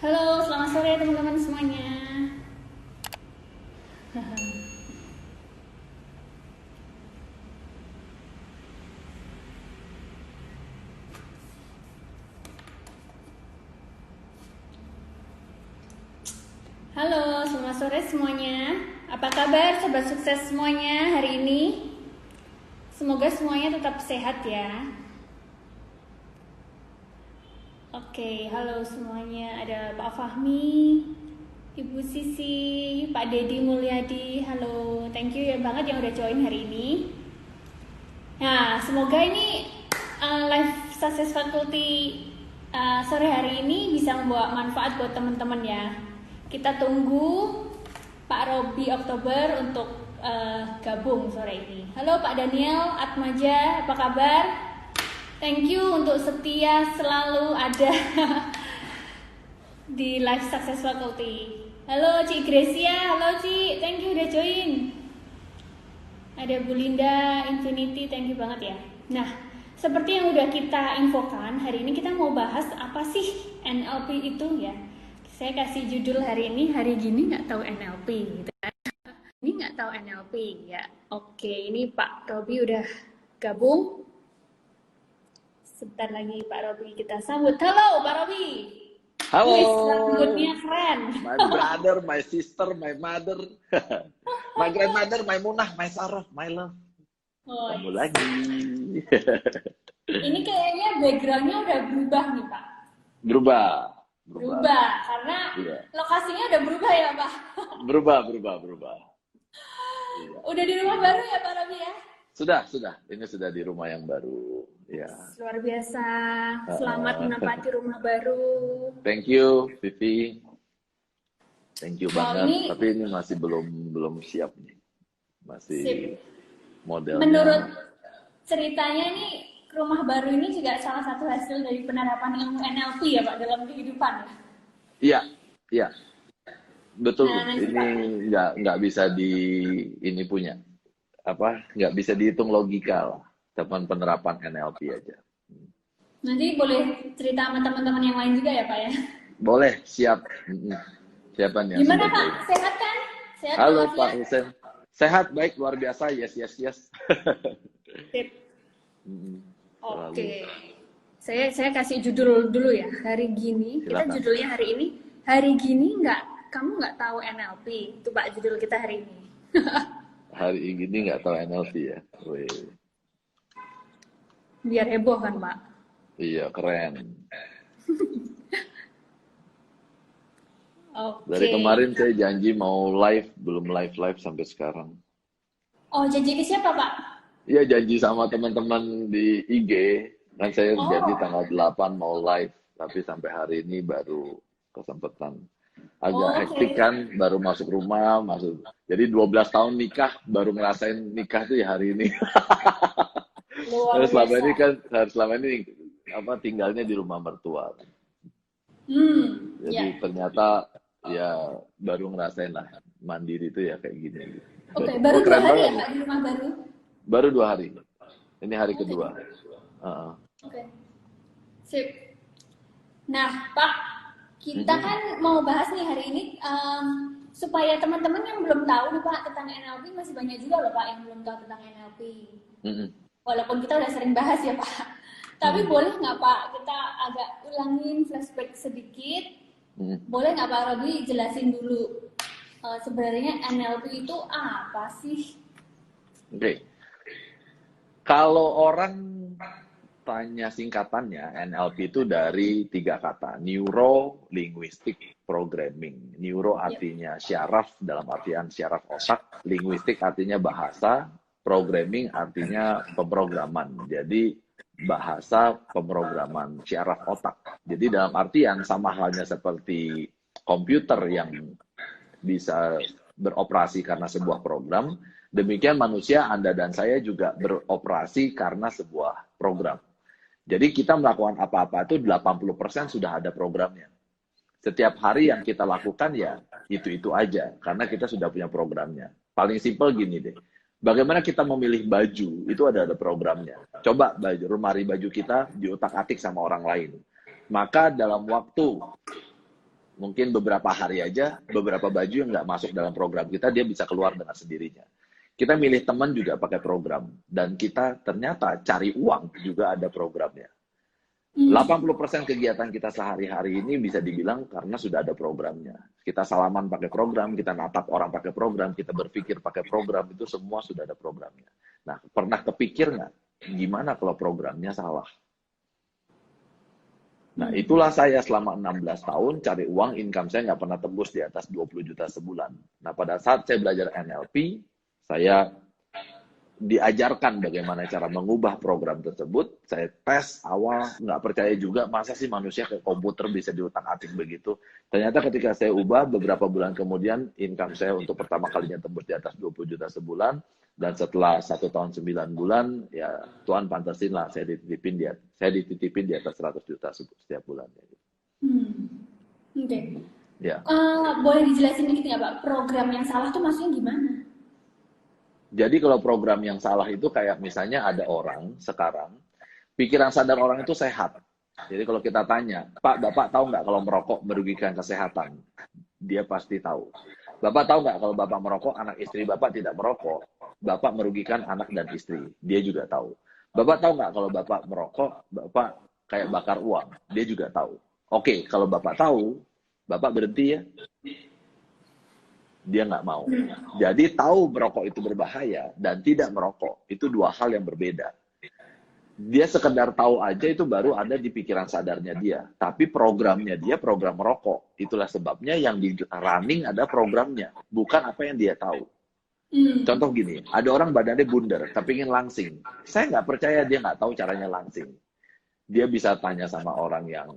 Halo, selamat sore teman-teman semuanya. Halo, selamat sore semuanya. Apa kabar sobat sukses semuanya hari ini? Semoga semuanya tetap sehat ya. Oke, halo semuanya. Ada Pak Fahmi, Ibu Sisi, Pak Dedi Mulyadi. Halo, thank you ya banget yang udah join hari ini. Nah, semoga ini live success faculty sore hari ini bisa membawa manfaat buat teman-teman ya. Kita tunggu Pak Robi Oktober untuk gabung sore ini. Halo Pak Daniel Atmaja, apa kabar? Thank you untuk setia selalu ada di live success faculty. Halo Cik Gracia, halo Cik, thank you udah join. Ada Bu Linda Infinity, thank you banget ya. Nah, seperti yang udah kita infokan, hari ini kita mau bahas apa sih NLP itu ya. Saya kasih judul hari ini, hari gini nggak tahu NLP gitu kan. Ini nggak tahu NLP ya. Oke, ini Pak Robi udah gabung. Sebentar lagi Pak Robi kita sambut. Halo Pak Robi. Halo. Wih, rambutnya keren. My brother, my sister, my mother, my grandmother, my Munah, my Sarah, my love. Oh, Kamu lagi. ini kayaknya backgroundnya udah berubah nih Pak. Berubah. Karena Iya. lokasinya udah berubah ya Pak. Berubah. Iya. Udah di rumah baru ya Pak Robi ya? Sudah. Ini sudah di rumah yang baru. Ya. Luar biasa. Selamat menempati rumah baru. Thank you, Vivi. Thank you Wow, banget. Tapi ini masih belum siap nih. Masih sip. modelnya. Menurut ceritanya nih, rumah baru ini juga salah satu hasil dari penerapan ilmu NLP ya Pak dalam kehidupan ya? Iya. Betul. Nah, nanti, Ini nggak bisa nggak bisa dihitung logika lah. Teman penerapan NLP aja. Nanti boleh cerita sama teman-teman yang lain juga ya Pak ya? Boleh, siap. Siapa nih yang Gimana sudah Pak? join? Sehat kan? Sehat Halo walafiat? Pak Hussein. Sehat, baik, luar biasa. Yes. Sip. Selalu. Oke. Saya kasih judul dulu ya. Hari gini, kita Silakan. judulnya hari ini, hari gini kamu nggak tahu NLP. Itu Pak judul kita hari ini. Hari ini nggak tahu NLP ya. Wih. Biar heboh kan Pak. Iya, keren. Oke. Dari kemarin saya janji mau live, belum live sampai sekarang. Oh, janji ke siapa Pak? Iya, janji sama teman-teman di IG. Kan saya janji tanggal 8 mau live, tapi sampai hari ini baru kesempatan. Agak hektik kan, baru masuk rumah, Jadi 12 tahun nikah, baru ngerasain nikah tuh ya hari ini. Luar selama ini tinggalnya di rumah mertua. Jadi ya. ternyata ya baru ngerasain lah mandiri itu ya kayak gini. Oke, baru 2 Keren hari ya banget. Pak di rumah baru? Baru 2 hari. Ini hari kedua. Oke. Sip. Nah, Pak, kita kan mau bahas nih hari ini supaya teman-teman yang belum tahu nih Pak tentang NLP, masih banyak juga loh Pak yang belum tahu tentang NLP. Walaupun kita udah sering bahas ya Pak. Tapi boleh nggak Pak kita agak ulangin flashback sedikit? Boleh nggak Pak Robi jelasin dulu sebenarnya NLP itu apa sih? Oke. Kalau orang tanya singkatannya, NLP itu dari 3 kata. Neuro Linguistic Programming. Neuro artinya syaraf, dalam artian syaraf otak. Linguistik artinya bahasa. Programming artinya pemrograman. Jadi bahasa pemrograman syaraf otak. Jadi dalam artian sama halnya seperti komputer yang bisa beroperasi karena sebuah program, demikian manusia, Anda dan saya juga beroperasi karena sebuah program. Jadi kita melakukan apa-apa itu 80% sudah ada programnya. Setiap hari yang kita lakukan ya itu aja, karena kita sudah punya programnya. Paling simpel gini deh, bagaimana kita memilih baju, itu ada programnya. Coba lemari baju kita diutak-atik sama orang lain. Maka dalam waktu Mungkin beberapa hari aja, beberapa baju yang nggak masuk dalam program kita, dia bisa keluar dengan sendirinya. Kita milih teman juga pakai program. Dan kita ternyata cari uang juga ada programnya. 80% kegiatan kita sehari-hari ini bisa dibilang karena sudah ada programnya. Kita salaman pakai program, kita natap orang pakai program, kita berpikir pakai program, itu semua sudah ada programnya. Nah, pernah kepikir nggak, gimana kalau programnya salah? Nah, itulah saya selama 16 tahun cari uang, income saya nggak pernah tembus di atas 20 juta sebulan. Nah, pada saat saya belajar NLP, saya diajarkan bagaimana cara mengubah program tersebut. Saya tes awal, nggak percaya juga, masa sih manusia ke komputer bisa diutak-atik begitu. Ternyata ketika saya ubah, beberapa bulan kemudian, income saya untuk pertama kalinya tembus di atas 20 juta sebulan, dan setelah 1 tahun 9 bulan, ya Tuhan pantasin lah, saya dititipin di atas 100 juta setiap bulannya. Oke. Ya. Boleh dijelasin dikit nggak Pak, program yang salah tuh maksudnya gimana? Jadi kalau program yang salah itu kayak misalnya ada orang sekarang, pikiran sadar orang itu sehat. Jadi kalau kita tanya, Pak, Bapak tahu nggak kalau merokok merugikan kesehatan? Dia pasti tahu. Bapak tahu nggak kalau Bapak merokok, anak istri Bapak tidak merokok, Bapak merugikan anak dan istri? Dia juga tahu. Bapak tahu nggak kalau Bapak merokok, Bapak kayak bakar uang? Dia juga tahu. Oke, kalau Bapak tahu, Bapak berhenti ya? Dia nggak mau. Jadi tahu merokok itu berbahaya dan tidak merokok, itu dua hal yang berbeda. Dia sekedar tahu aja itu baru ada di pikiran sadarnya dia. Tapi programnya dia program merokok. Itulah sebabnya yang di running ada programnya, bukan apa yang dia tahu. Contoh gini, ada orang badannya bundar, tapi ingin langsing. Saya nggak percaya dia nggak tahu caranya langsing. Dia bisa tanya sama orang yang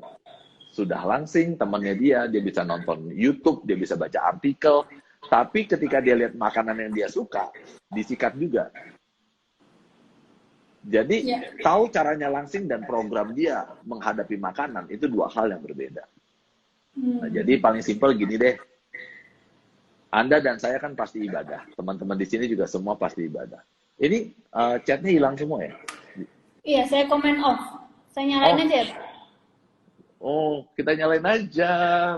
sudah langsing, temannya dia bisa nonton YouTube, dia bisa baca artikel. Tapi ketika dia lihat makanan yang dia suka, disikat juga. Jadi tahu caranya langsing dan program dia menghadapi makanan, itu dua hal yang berbeda. Nah, jadi paling simpel gini deh. Anda dan saya kan pasti ibadah. Teman-teman di sini juga semua pasti ibadah. Ini chatnya hilang semua ya? Iya, saya komen off. Saya nyalain aja ya Pak? Oh, kita nyalain aja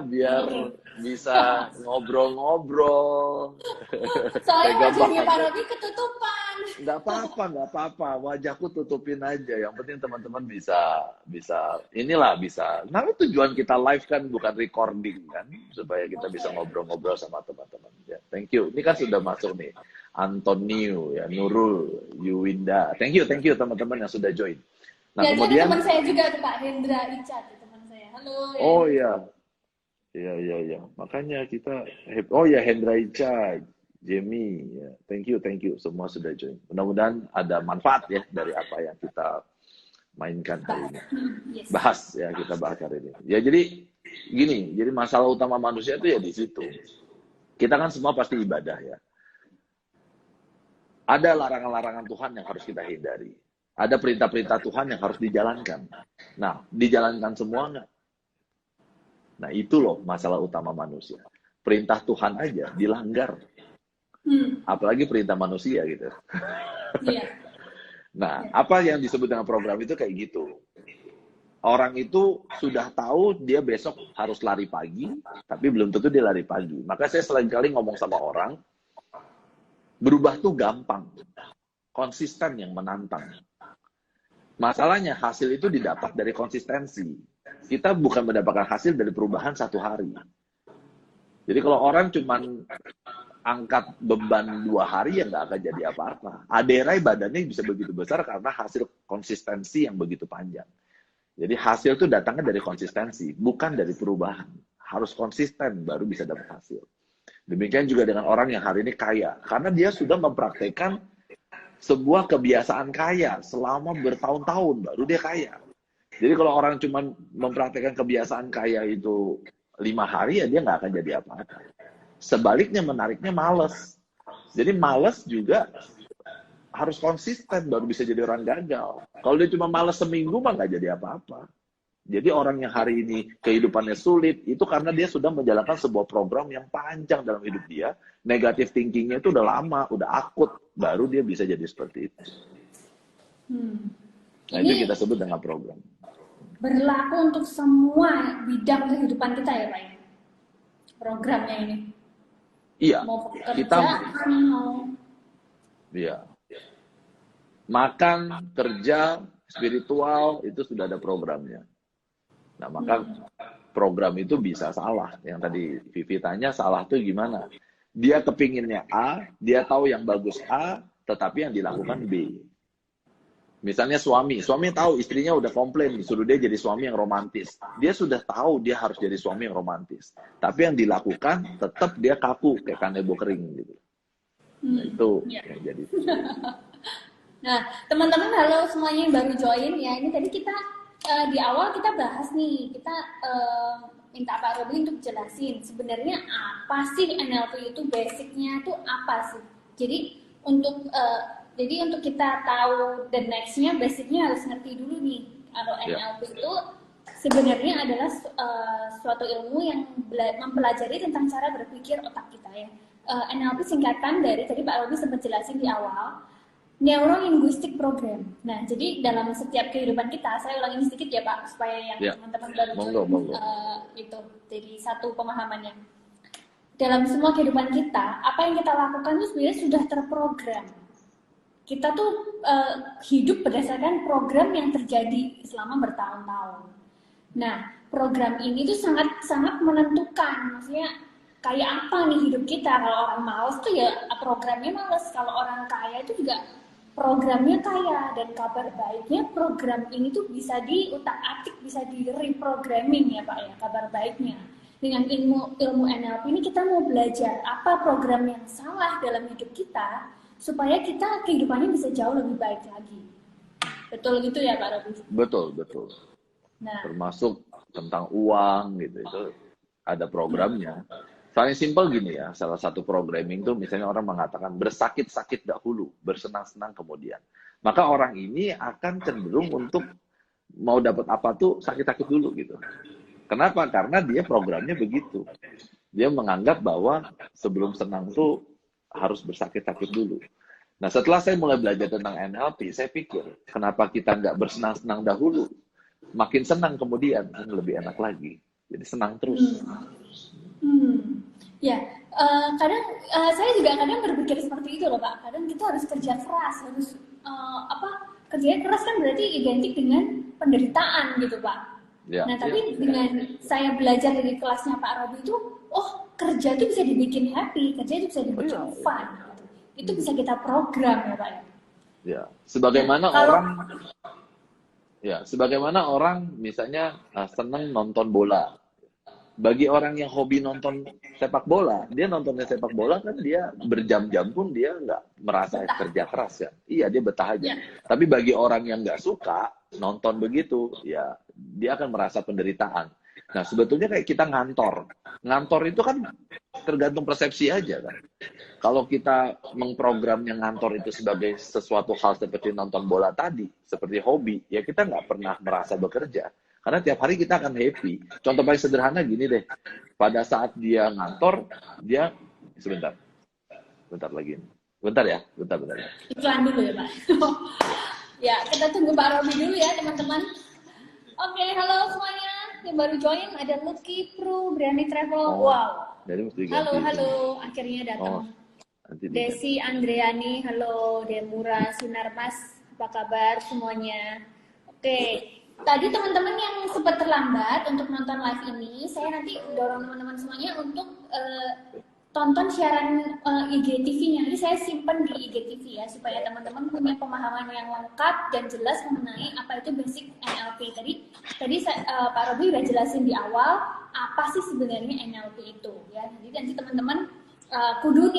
biar bisa ngobrol-ngobrol. Soalnya wajahnya Pak Robi ketutupan. Nggak apa-apa. Wajahku tutupin aja. Yang penting teman-teman bisa. Nah, tujuan kita live kan bukan recording kan, supaya kita bisa ngobrol-ngobrol sama teman-teman. Ya, thank you. Ini kan sudah masuk nih. Antonio, ya, Nurul, Yuwinda. Thank you teman-teman yang sudah join. Nah, ya, kemudian teman saya juga tuh Pak Hendra Ica, teman saya. Halo. Oh iya. Iya. Makanya kita Hendra Ica, Jamie, ya. Thank you. Semua sudah join. Mudah-mudahan ada manfaat ya dari apa yang kita mainkan hari ini. Kita bahas hari ini. Ya jadi gini, jadi masalah utama manusia itu ya di situ. Kita kan semua pasti ibadah ya. Ada larangan-larangan Tuhan yang harus kita hindari. Ada perintah-perintah Tuhan yang harus dijalankan. Nah, dijalankan semua nggak? Nah, itu loh masalah utama manusia. Perintah Tuhan aja dilanggar. Apalagi perintah manusia gitu. Iya. Nah, apa yang disebut dengan program itu kayak gitu. Orang itu sudah tahu dia besok harus lari pagi, tapi belum tentu dia lari pagi. Maka saya sering-kali ngomong sama orang, berubah tuh gampang. Konsisten yang menantang. Masalahnya hasil itu didapat dari konsistensi. Kita bukan mendapatkan hasil dari perubahan satu hari. Jadi kalau orang cuma angkat beban 2 hari ya nggak akan jadi apa-apa. Aderai badannya bisa begitu besar karena hasil konsistensi yang begitu panjang. Jadi hasil itu datangnya dari konsistensi, bukan dari perubahan. Harus konsisten baru bisa dapat hasil. Demikian juga dengan orang yang hari ini kaya. Karena dia sudah mempraktekkan sebuah kebiasaan kaya selama bertahun-tahun baru dia kaya. Jadi kalau orang cuma mempraktekkan kebiasaan kaya itu 5 hari ya dia nggak akan jadi apa-apa. Sebaliknya menariknya malas. Jadi malas juga harus konsisten baru bisa jadi orang gagal. Kalau dia cuma malas seminggu mah nggak jadi apa-apa. Jadi orang yang hari ini kehidupannya sulit, itu karena dia sudah menjalankan sebuah program yang panjang dalam hidup dia. Negatif thinkingnya itu udah lama, udah akut, baru dia bisa jadi seperti itu. Nah, ini itu kita sebut dengan program. Berlaku untuk semua bidang kehidupan kita ya Pak? programnya ini? Iya, Mau kita, kerja, mau iya, makan, kerja, spiritual, itu sudah ada programnya. Nah, maka program itu bisa salah. Yang tadi Vivi tanya, salah tuh gimana? Dia kepinginnya A, dia tahu yang bagus A, tetapi yang dilakukan B. Misalnya suami tahu istrinya udah komplain, disuruh dia jadi suami yang romantis. Dia sudah tahu dia harus jadi suami yang romantis. Tapi yang dilakukan tetap dia kaku kayak kanebo kering gitu. Nah, itu ya. yang jadi. Nah, teman-teman halo semuanya yang baru join ya. Ini tadi kita di awal kita bahas nih, kita minta Pak Robi untuk jelasin sebenarnya apa sih NLP itu, basicnya tuh apa sih. Jadi untuk kita tahu the next-nya, basicnya harus ngerti dulu nih. Kalau NLP itu sebenarnya adalah suatu ilmu yang mempelajari tentang cara berpikir otak kita ya. NLP singkatan dari tadi Pak Robi sempat jelasin di awal, Neuro Linguistic Program. Nah, jadi dalam setiap kehidupan kita, saya ulangin sedikit ya Pak, supaya yang teman-teman baru join itu jadi satu pemahamannya. Dalam semua kehidupan kita, apa yang kita lakukan itu sebenarnya sudah terprogram. Kita tuh hidup berdasarkan program yang terjadi selama bertahun-tahun. Nah, program ini tuh sangat menentukan, maksudnya kayak apa nih hidup kita. Kalau orang malas tuh ya programnya malas, kalau orang kaya itu juga programnya kaya. Dan kabar baiknya program ini tuh bisa diutak-atik, bisa di reprogramming ya Pak ya, kabar baiknya. Dengan ilmu NLP ini kita mau belajar apa program yang salah dalam hidup kita supaya kita kehidupannya bisa jauh lebih baik lagi. Betul gitu ya Pak Robi? Betul. Nah, termasuk tentang uang gitu, itu ada programnya. Paling simpel gini ya, salah satu programming tuh misalnya orang mengatakan bersakit-sakit dahulu, bersenang-senang kemudian. Maka orang ini akan cenderung untuk mau dapat apa tuh sakit-sakit dulu gitu. Kenapa? Karena dia programnya begitu. Dia menganggap bahwa sebelum senang tuh harus bersakit-sakit dulu. Nah, setelah saya mulai belajar tentang NLP, saya pikir, kenapa kita nggak bersenang-senang dahulu? Makin senang kemudian, lebih enak lagi. Jadi senang terus. Ya, kadang saya juga kadang berpikir seperti itu loh Pak. Kadang kita harus kerja keras, harus kerja keras kan berarti identik dengan penderitaan gitu Pak. Ya, nah tapi dengan saya belajar dari kelasnya Pak Robi itu, kerja itu bisa dibikin happy, kerja itu bisa dibikin fun. Itu bisa kita program ya Pak. Ya, sebagaimana orang misalnya senang nonton bola. Bagi orang yang hobi nonton sepak bola, dia nontonnya sepak bola kan dia berjam-jam pun dia nggak merasa kerja keras kan. Iya, dia betah aja. Tapi bagi orang yang nggak suka nonton begitu, ya dia akan merasa penderitaan. Nah, sebetulnya kayak kita ngantor. Ngantor itu kan tergantung persepsi aja kan. Kalau kita mengprogramnya ngantor itu sebagai sesuatu hal seperti nonton bola tadi, seperti hobi, ya kita nggak pernah merasa bekerja. Karena tiap hari kita akan happy. Contoh paling sederhana gini deh. Pada saat dia ngantor, dia sebentar lagi. Bentar ya. Iklan dulu ya Pak. Ya, kita tunggu Pak Robi dulu ya teman-teman. Oke, halo semuanya. Yang baru join ada Lucky Pro Berani Travel. Wow. Halo. Akhirnya datang. Desi Andreani, halo. Demura Sinarmas, apa kabar semuanya? Oke. Tadi teman-teman yang sempat terlambat untuk nonton live ini, saya nanti dorong teman-teman semuanya untuk tonton siaran IGTV-nya. Ini saya simpan di IGTV ya, supaya teman-teman punya pemahaman yang lengkap dan jelas mengenai apa itu basic NLP. Tadi Pak Robi udah jelasin di awal apa sih sebenarnya NLP itu ya. Jadi nanti teman-teman kudu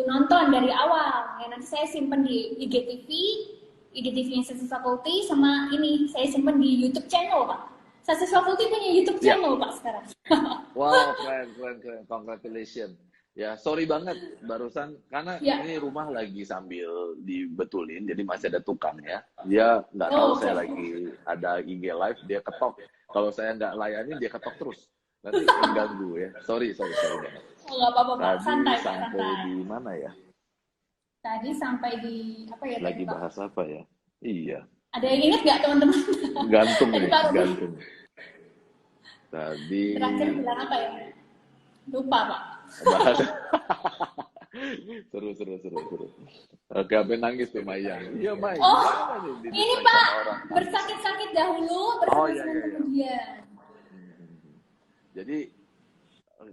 nonton dari awal. Ya, nanti saya simpan di IGTV-nya Success Faculty, sama ini saya simpan di YouTube channel Pak. Success Faculty punya YouTube channel Pak sekarang. Wow, keren, congratulations. Ya, sorry banget barusan karena ini rumah lagi sambil dibetulin, jadi masih ada tukang ya. Dia nggak tahu saya lagi ada IG live, dia ketok. Kalau saya nggak layani, dia ketok terus. Nanti mengganggu ya. Sorry banget. Nggak apa-apa Pak, santai. Di mana ya? Tadi sampai di apa ya? Lagi bahas apa ya? Iya. Ada yang ingat nggak teman-teman? Gantung. Tadi Terakhir bilang apa ya? Lupa, Pak. bahas seru. Oke, sampai nangis tuh Maya. Iya Mai, Oh, gimana nih ini didistract Pak, sama orang nangis? bersakit-sakit dahulu, Oh iya bersenang-senang iya iya. kemudian. Jadi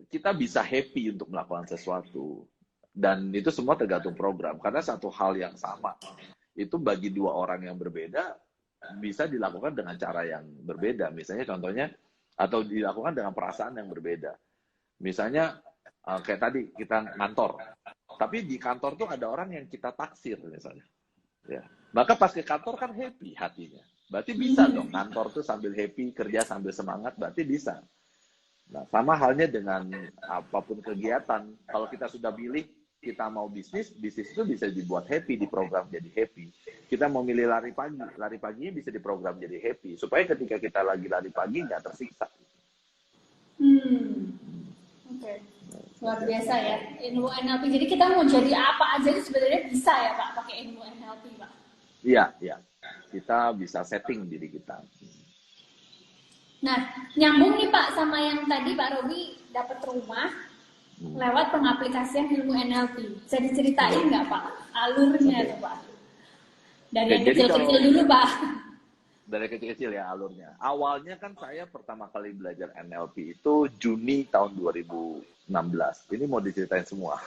kita bisa happy untuk melakukan sesuatu dan itu semua tergantung program karena satu hal yang sama itu bagi dua orang yang berbeda bisa dilakukan dengan cara yang berbeda. Misalnya contohnya atau dilakukan dengan perasaan yang berbeda. Misalnya kayak tadi kita ngantor, tapi di kantor tuh ada orang yang kita taksir misalnya. Ya. Maka pas ke kantor kan happy hatinya. Berarti bisa dong kantor tuh sambil happy, kerja sambil semangat, berarti bisa. Nah, sama halnya dengan apapun kegiatan. Kalau kita sudah pilih kita mau bisnis, bisnis itu bisa dibuat happy, diprogram jadi happy. Kita mau milih lari paginya bisa diprogram jadi happy. Supaya ketika kita lagi lari pagi nggak tersiksa. Oke. Luar biasa ya, ilmu NLP. Jadi kita mau jadi apa aja itu sebenarnya bisa ya Pak, pakai ilmu NLP Pak. Iya. Kita bisa setting diri kita. Nah, nyambung nih Pak sama yang tadi Pak Robi dapat rumah lewat pengaplikasian ilmu NLP. Bisa diceritain nggak Pak alurnya tuh Pak? Dari yang kecil-kecil dulu Pak. Dari kecil-kecil ya alurnya. Awalnya kan saya pertama kali belajar NLP itu Juni tahun 2016. Ini mau diceritain semua.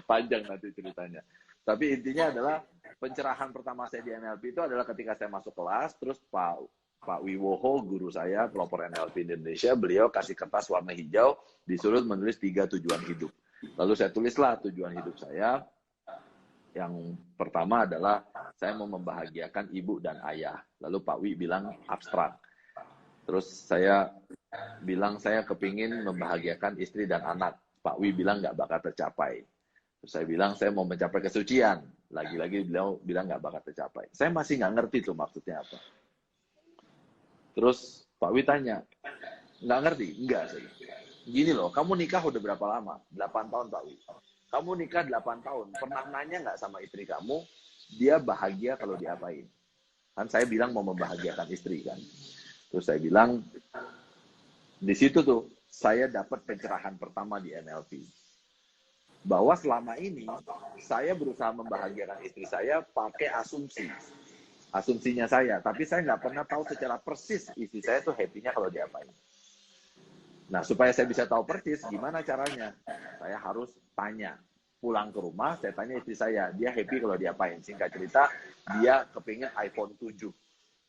Panjang nanti ceritanya. Tapi intinya adalah pencerahan pertama saya di NLP itu adalah ketika saya masuk kelas, terus Pak Wiwoho, guru saya, pelopor NLP Indonesia, beliau kasih kertas warna hijau, disuruh menulis 3 tujuan hidup. Lalu saya tulislah tujuan hidup saya. Yang pertama adalah saya mau membahagiakan ibu dan ayah. Lalu Pak Wi bilang abstrak. Terus saya bilang saya kepingin membahagiakan istri dan anak. Pak Wi bilang nggak bakal tercapai. Terus saya bilang saya mau mencapai kesucian. Lagi-lagi beliau bilang nggak bakal tercapai. Saya masih nggak ngerti tuh maksudnya apa. Terus Pak Wi tanya, nggak ngerti? Enggak sih. Gini loh, kamu nikah udah berapa lama? 8 tahun Pak Wi. Kamu nikah 8 tahun, pernah nanya nggak sama istri kamu, dia bahagia kalau diapain? Kan saya bilang mau membahagiakan istri kan. Terus saya bilang, di situ tuh saya dapat pencerahan pertama di NLP. Bahwa selama ini saya berusaha membahagiakan istri saya pakai asumsi. Asumsinya saya, tapi saya nggak pernah tahu secara persis istri saya tuh happy-nya kalau diapain. Nah, supaya saya bisa tahu persis gimana caranya, saya harus tanya. Pulang ke rumah, saya tanya istri saya, dia happy kalau diapain. Singkat cerita, dia kepingin iPhone 7.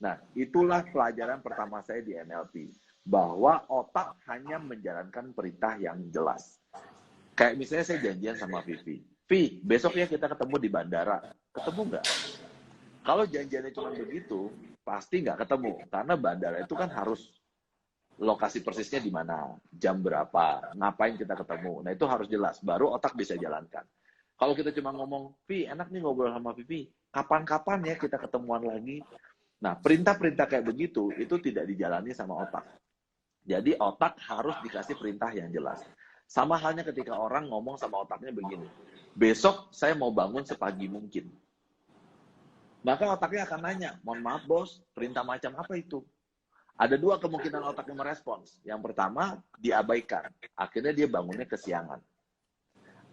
Nah, itulah pelajaran pertama saya di NLP. Bahwa otak hanya menjalankan perintah yang jelas. Kayak misalnya saya janjian sama Vivi. Vi, besok ya kita ketemu di bandara. Ketemu nggak? Kalau janjiannya cuma begitu, pasti nggak ketemu. Karena bandara itu kan harus lokasi persisnya di mana, jam berapa, ngapain kita ketemu. Nah, itu harus jelas, baru otak bisa jalankan. Kalau kita cuma ngomong, Vi, enak nih ngobrol sama Vivi, kapan-kapan ya kita ketemuan lagi. Nah, perintah-perintah kayak begitu, itu tidak dijalani sama otak. Jadi, otak harus dikasih perintah yang jelas. Sama halnya ketika orang ngomong sama otaknya begini, besok saya mau bangun sepagi mungkin. Maka otaknya akan nanya, mohon maaf bos, perintah macam apa itu? Ada 2 kemungkinan otaknya merespons. Yang pertama, diabaikan. Akhirnya dia bangunnya kesiangan.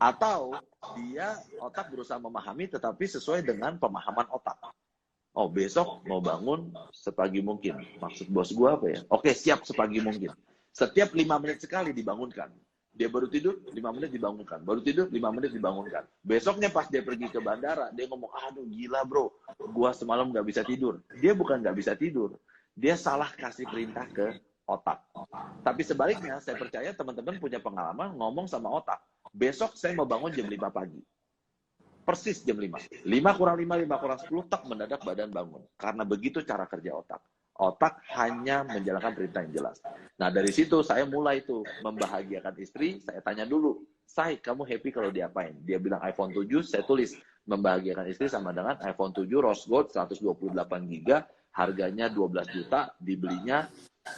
Atau dia otak berusaha memahami tetapi sesuai dengan pemahaman otak. Oh, besok mau bangun sepagi mungkin. Maksud bos gua apa ya? Oke, siap sepagi mungkin. Setiap 5 menit sekali dibangunkan. Dia baru tidur, 5 menit dibangunkan. Baru tidur, 5 menit dibangunkan. Besoknya pas dia pergi ke bandara, dia ngomong, aduh gila bro, gua semalam gak bisa tidur. Dia bukan gak bisa tidur. Dia salah kasih perintah ke otak. Tapi sebaliknya, saya percaya teman-teman punya pengalaman ngomong sama otak. Besok saya mau bangun jam 5 pagi. Persis jam 5. 5 kurang 5, 5 kurang 10, tak mendadak badan bangun. Karena begitu cara kerja otak. Otak hanya menjalankan perintah yang jelas. Nah, dari situ saya mulai tuh membahagiakan istri. Saya tanya dulu, Say, kamu happy kalau diapain? Dia bilang iPhone 7, saya tulis membahagiakan istri sama dengan iPhone 7 Rose Gold 128 GB, harganya 12 juta, dibelinya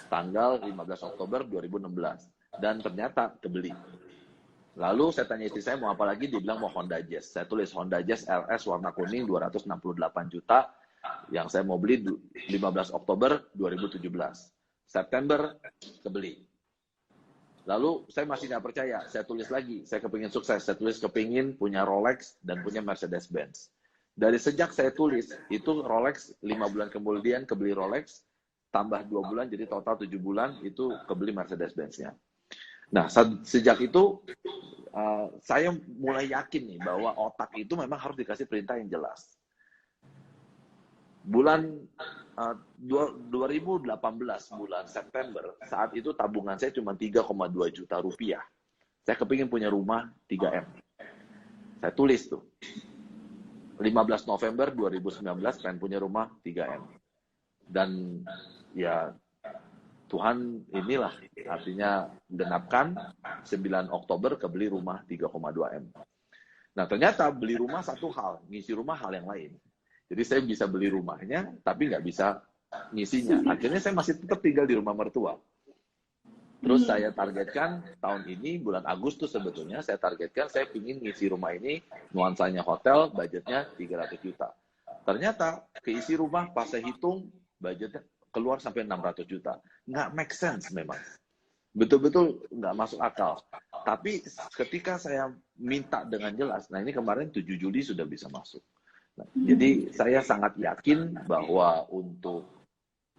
tanggal 15 Oktober 2016. Dan ternyata kebeli. Lalu saya tanya istri saya mau apa lagi, dia bilang mau Honda Jazz. Saya tulis Honda Jazz RS warna kuning 268 juta, yang saya mau beli 15 Oktober 2017. September kebeli. Lalu saya masih nggak percaya, saya tulis lagi, saya kepingin sukses, saya tulis kepingin punya Rolex dan punya Mercedes-Benz. Dari sejak saya tulis, itu Rolex 5 bulan kemudian kebeli Rolex, tambah 2 bulan, jadi total 7 bulan, itu kebeli Mercedes-Benz-nya. Nah, sejak itu, saya mulai yakin nih, bahwa otak itu memang harus dikasih perintah yang jelas. Bulan 2018, bulan September, saat itu tabungan saya cuma 3,2 juta rupiah. Saya kepingin punya rumah 3M. Saya tulis tuh. 15 November 2019 pengen punya rumah 3M. Dan ya Tuhan inilah, artinya genapkan 9 Oktober kebeli rumah 3,2M. Nah ternyata beli rumah satu hal, ngisi rumah hal yang lain. Jadi saya bisa beli rumahnya, tapi nggak bisa ngisinya. Akhirnya saya masih tetap tinggal di rumah mertua. Terus saya targetkan tahun ini, bulan Agustus sebetulnya, saya targetkan saya ingin ngisi rumah ini, nuansanya hotel, budgetnya 300 juta. Ternyata keisi rumah, pas saya hitung, budgetnya keluar sampai 600 juta. Nggak make sense memang. Betul-betul nggak masuk akal. Tapi ketika saya minta dengan jelas, nah ini kemarin 7 Juli sudah bisa masuk. Jadi saya sangat yakin bahwa untuk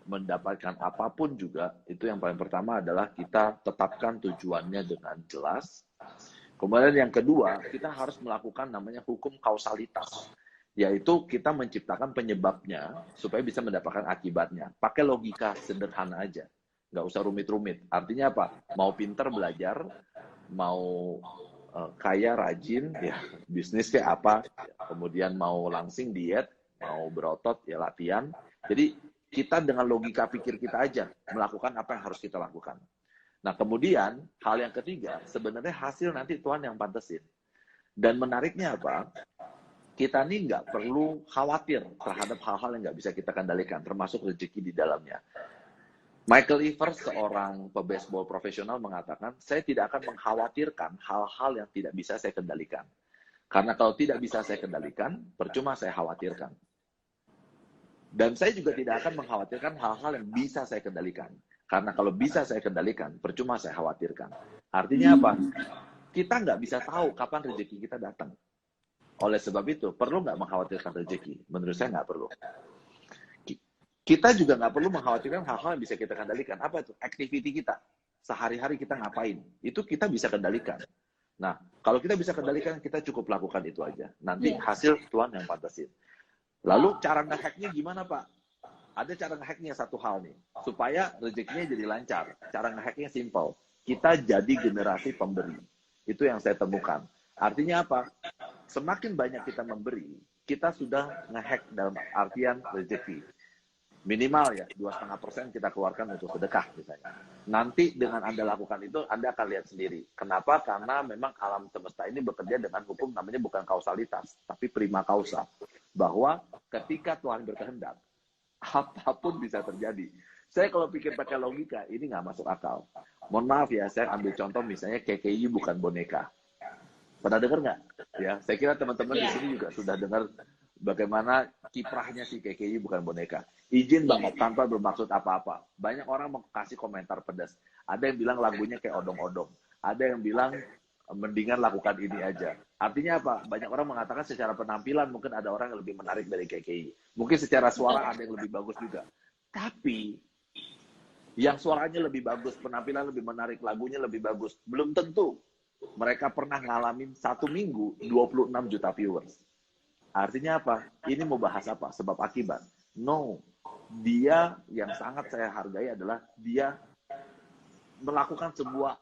mendapatkan apapun juga, itu yang paling pertama adalah kita tetapkan tujuannya dengan jelas. Kemudian yang kedua, kita harus melakukan namanya hukum kausalitas. Yaitu kita menciptakan penyebabnya supaya bisa mendapatkan akibatnya. Pakai logika sederhana aja. Nggak usah rumit-rumit. Artinya apa? Mau pinter belajar, mau kaya, rajin, ya bisnis kayak apa, kemudian mau langsing diet, mau berotot, ya latihan. Jadi kita dengan logika pikir kita aja melakukan apa yang harus kita lakukan. Nah kemudian hal yang ketiga, sebenarnya hasil nanti Tuhan yang pantesin. Dan menariknya apa? Kita nih nggak perlu khawatir terhadap hal-hal yang nggak bisa kita kendalikan, termasuk rezeki di dalamnya. Michael Evers, seorang pebaseball profesional, mengatakan, saya tidak akan mengkhawatirkan hal-hal yang tidak bisa saya kendalikan. Karena kalau tidak bisa saya kendalikan, percuma saya khawatirkan. Dan saya juga tidak akan mengkhawatirkan hal-hal yang bisa saya kendalikan. Karena kalau bisa saya kendalikan, percuma saya khawatirkan. Artinya apa? Kita nggak bisa tahu kapan rezeki kita datang. Oleh sebab itu, perlu nggak mengkhawatirkan rezeki? Menurut saya nggak perlu. Kita juga nggak perlu mengkhawatirkan hal-hal yang bisa kita kendalikan. Apa itu? Activity kita. Sehari-hari kita ngapain? Itu kita bisa kendalikan. Nah, kalau kita bisa kendalikan, kita cukup lakukan itu aja. Nanti hasil Tuhan yang pantasin. Lalu cara nge-hacknya gimana, Pak? Ada cara nge-hacknya satu hal nih. Supaya rezekinya jadi lancar. Cara nge-hacknya simple. Kita jadi generasi pemberi. Itu yang saya temukan. Artinya apa? Semakin banyak kita memberi, kita sudah nge-hack dalam artian rezeki. Minimal ya 2,5% kita keluarkan untuk sedekah misalnya. Nanti dengan Anda lakukan itu, Anda akan lihat sendiri. Kenapa? Karena memang alam semesta ini bekerja dengan hukum namanya bukan kausalitas, tapi prima causa. Bahwa ketika Tuhan berkehendak, apapun bisa terjadi. Saya kalau pikir pakai logika, ini nggak masuk akal. Mohon maaf ya, saya ambil contoh misalnya KKI bukan boneka. Pernah dengar nggak? Ya, saya kira teman-teman di sini juga sudah dengar bagaimana kiprahnya si KKI bukan boneka. Izin banget tanpa bermaksud apa-apa. Banyak orang mau kasih komentar pedas. Ada yang bilang lagunya kayak odong-odong. Ada yang bilang mendingan lakukan ini aja. Artinya apa? Banyak orang mengatakan secara penampilan mungkin ada orang yang lebih menarik dari KKI. Mungkin secara suara ada yang lebih bagus juga. Tapi yang suaranya lebih bagus, penampilan lebih menarik, lagunya lebih bagus, belum tentu mereka pernah ngalamin 1 minggu 26 juta viewers. Artinya apa? Ini mau bahas apa? Sebab akibat. No. Dia yang sangat saya hargai adalah dia melakukan sebuah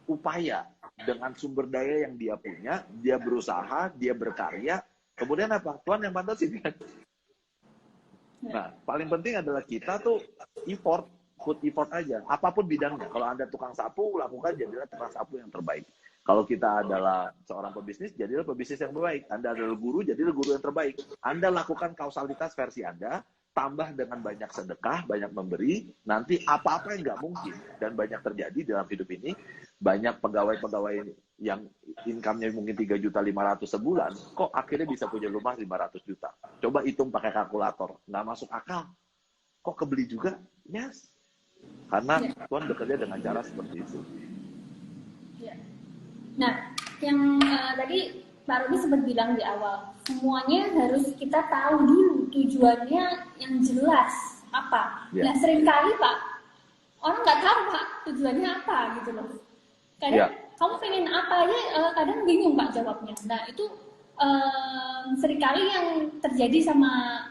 upaya dengan sumber daya yang dia punya, dia berusaha, dia berkarya, kemudian apa? Tuhan yang pantasin kan? Nah, paling penting adalah kita tuh effort, put effort aja, apapun bidangnya. Kalau Anda tukang sapu, lakukan jadilah tukang sapu yang terbaik. Kalau kita adalah seorang pebisnis, jadilah pebisnis yang terbaik. Anda adalah guru, jadilah guru yang terbaik. Anda lakukan kausalitas versi Anda, tambah dengan banyak sedekah, banyak memberi, nanti apa-apa yang nggak mungkin, dan banyak terjadi dalam hidup ini, banyak pegawai-pegawai yang income-nya mungkin 3.500.000 sebulan, kok akhirnya bisa punya rumah 500 juta. Coba hitung pakai kalkulator, nggak masuk akal. Kok kebeli juga? Yes. Karena Ya. Tuhan bekerja dengan cara seperti itu. Ya. Nah, yang tadi Pak Robi sempat bilang di awal, semuanya harus kita tahu dulu tujuannya yang jelas apa. Ya, Nah, seringkali Pak, orang nggak tahu Pak tujuannya apa gitu loh. Kadang ya, kamu pengen apa aja, kadang bingung Pak jawabnya. Nah, itu seringkali yang terjadi sama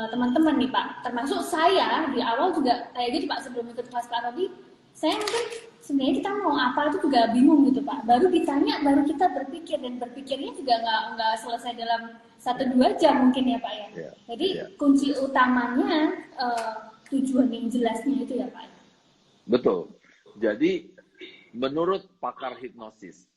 teman-teman nih Pak, termasuk saya di awal juga kayak gitu Pak, sebelum ikut kelas Pak Robi, saya mungkin sebenarnya kita mau apa itu juga bingung gitu Pak. Baru ditanya, baru kita berpikir, dan berpikirnya juga nggak selesai dalam 1-2 jam mungkin ya Pak ya. ya, Jadi ya. kunci utamanya tujuan yang jelasnya itu ya Pak. Betul. Jadi menurut pakar hipnosis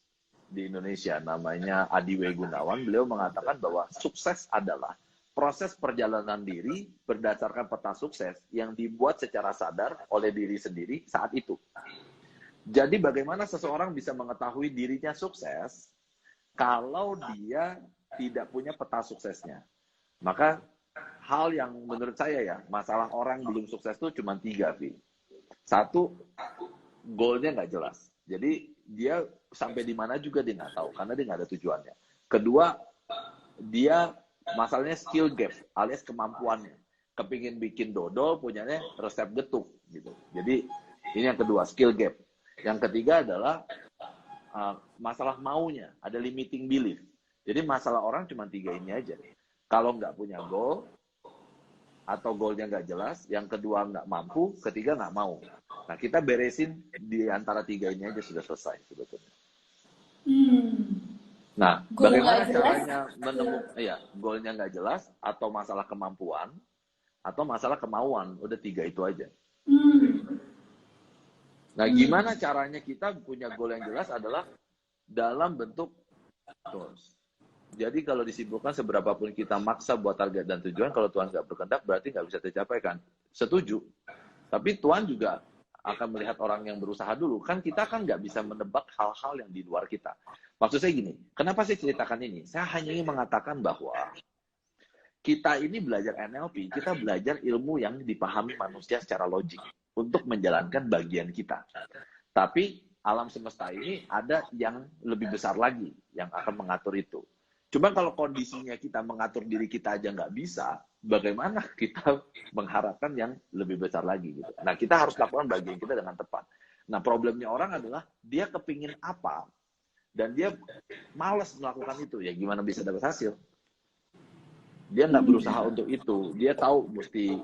di Indonesia namanya Adiwe Gunawan, beliau mengatakan bahwa sukses adalah proses perjalanan diri berdasarkan peta sukses yang dibuat secara sadar oleh diri sendiri saat itu. Jadi bagaimana seseorang bisa mengetahui dirinya sukses kalau dia tidak punya peta suksesnya? Maka hal yang menurut saya ya, masalah orang belum sukses itu cuma 3, Vi. Satu, goalnya nggak jelas. Jadi dia sampai di mana juga dia nggak tahu karena dia nggak ada tujuannya. Kedua, dia masalahnya skill gap alias kemampuannya. Kepingin bikin dodol, punyanya resep getuk gitu. Jadi ini yang kedua, skill gap. Yang ketiga adalah masalah maunya, ada limiting belief. Jadi masalah orang cuma 3 ini aja. Kalau nggak punya goal, atau goalnya nggak jelas, yang kedua nggak mampu, ketiga nggak mau. Nah, kita beresin di antara 3 ini aja sudah selesai sebetulnya. Nah, Goal bagaimana nggak jelas. caranya menemukan, ya, goalnya nggak jelas, atau masalah kemampuan, atau masalah kemauan, udah 3 itu aja. Nah, gimana caranya kita punya goal yang jelas adalah dalam bentuk goals. Jadi kalau disimpulkan seberapapun kita maksa buat target dan tujuan, kalau Tuhan nggak berkehendak berarti nggak bisa tercapai kan? Setuju. Tapi Tuhan juga akan melihat orang yang berusaha dulu. Kan kita kan nggak bisa menebak hal-hal yang di luar kita. Maksud saya gini, kenapa saya ceritakan ini? Saya hanya ingin mengatakan bahwa kita ini belajar NLP, kita belajar ilmu yang dipahami manusia secara logik untuk menjalankan bagian kita. Tapi alam semesta ini ada yang lebih besar lagi yang akan mengatur itu. Cuma kalau kondisinya kita mengatur diri kita aja nggak bisa, bagaimana kita mengharapkan yang lebih besar lagi gitu. Nah, kita harus lakukan bagian kita dengan tepat. Nah, problemnya orang adalah dia kepingin apa dan dia malas melakukan itu. Ya gimana bisa dapat hasil? Dia nggak berusaha untuk itu. Dia tahu mesti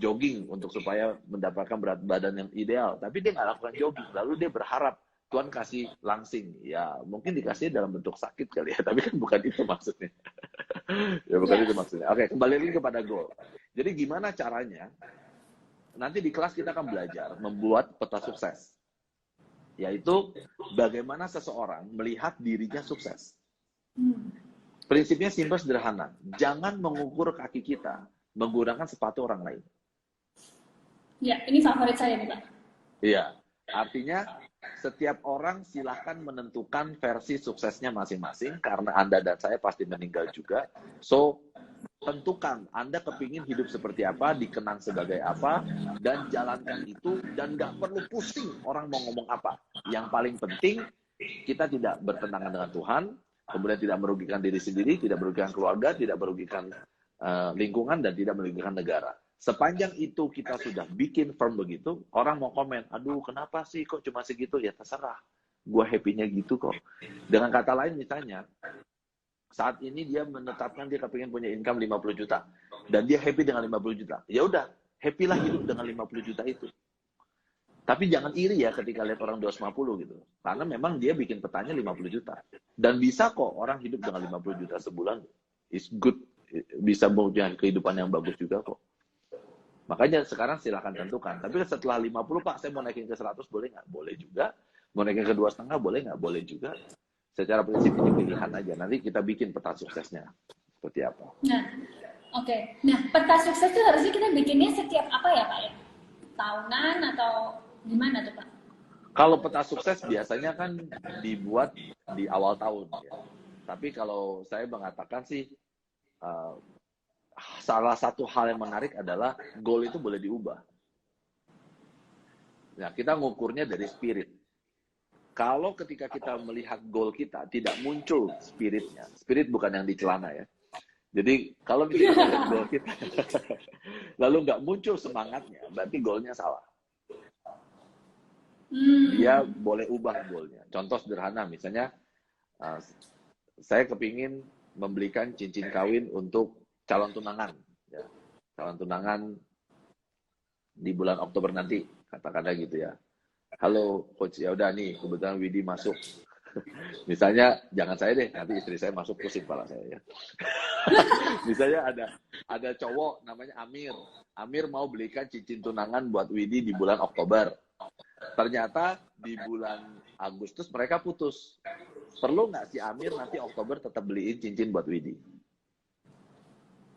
jogging untuk supaya mendapatkan berat badan yang ideal. Tapi dia nggak lakukan jogging. Lalu dia berharap Tuhan kasih langsing. Ya, mungkin dikasih dalam bentuk sakit kali ya. Tapi kan bukan itu maksudnya. Ya, bukan itu maksudnya. Oke, kembali lagi kepada goal. Jadi gimana caranya? Nanti di kelas kita akan belajar membuat peta sukses. Yaitu bagaimana seseorang melihat dirinya sukses. Prinsipnya simpel sederhana. Jangan mengukur kaki kita menggunakan sepatu orang lain. Ya, ini favorit saya nih Pak. Iya, artinya setiap orang silahkan menentukan versi suksesnya masing-masing karena Anda dan saya pasti meninggal juga. So, tentukan Anda kepingin hidup seperti apa, dikenang sebagai apa, dan jalankan itu, dan nggak perlu pusing orang mau ngomong apa. Yang paling penting, kita tidak bertentangan dengan Tuhan, kemudian tidak merugikan diri sendiri, tidak merugikan keluarga, tidak merugikan lingkungan, dan tidak merugikan negara. Sepanjang itu kita sudah bikin firm begitu, orang mau komen, aduh kenapa sih kok cuma segitu? Ya terserah, gue happy-nya gitu kok. Dengan kata lain misalnya, saat ini dia menetapkan dia kepingin punya income 50 juta, dan dia happy dengan 50 juta. Ya udah, happy lah hidup dengan 50 juta itu. Tapi jangan iri ya ketika lihat orang 250 gitu. Karena memang dia bikin petanya 50 juta. Dan bisa kok orang hidup dengan 50 juta sebulan. It's good. Bisa punya kehidupan yang bagus juga kok. Makanya sekarang silahkan tentukan. Tapi setelah 50, Pak, saya mau naikin ke 100, boleh nggak? Boleh juga. Mau naikin ke 2,5, boleh nggak? Boleh juga. Secara prinsip ini pilihan aja. Nanti kita bikin peta suksesnya. Seperti apa. Nah, oke. Nah, peta sukses itu harusnya kita bikinnya setiap apa ya Pak ya? Tahunan atau gimana tuh Pak? Kalau peta sukses biasanya kan dibuat di awal tahun. Ya. Tapi kalau saya mengatakan sih, salah satu hal yang menarik adalah goal itu boleh diubah. Nah, kita ngukurnya dari spirit. Kalau ketika kita melihat goal kita tidak muncul spiritnya, spirit bukan yang di celana ya. Jadi kalau misalnya melihat goal kita, lalu nggak muncul semangatnya, berarti goalnya salah. Dia boleh ubah goalnya. Contoh sederhana, misalnya saya kepingin membelikan cincin kawin untuk calon tunangan, ya. Calon tunangan di bulan Oktober nanti, katakanlah gitu ya. Halo coach, ya udah nih kebetulan Widi masuk. Misalnya jangan saya deh, nanti istri saya masuk pusing kepala saya ya. Misalnya ada cowok namanya Amir. Amir mau belikan cincin tunangan buat Widi di bulan Oktober. Ternyata di bulan Agustus mereka putus. Perlu nggak si Amir nanti Oktober tetap beliin cincin buat Widi?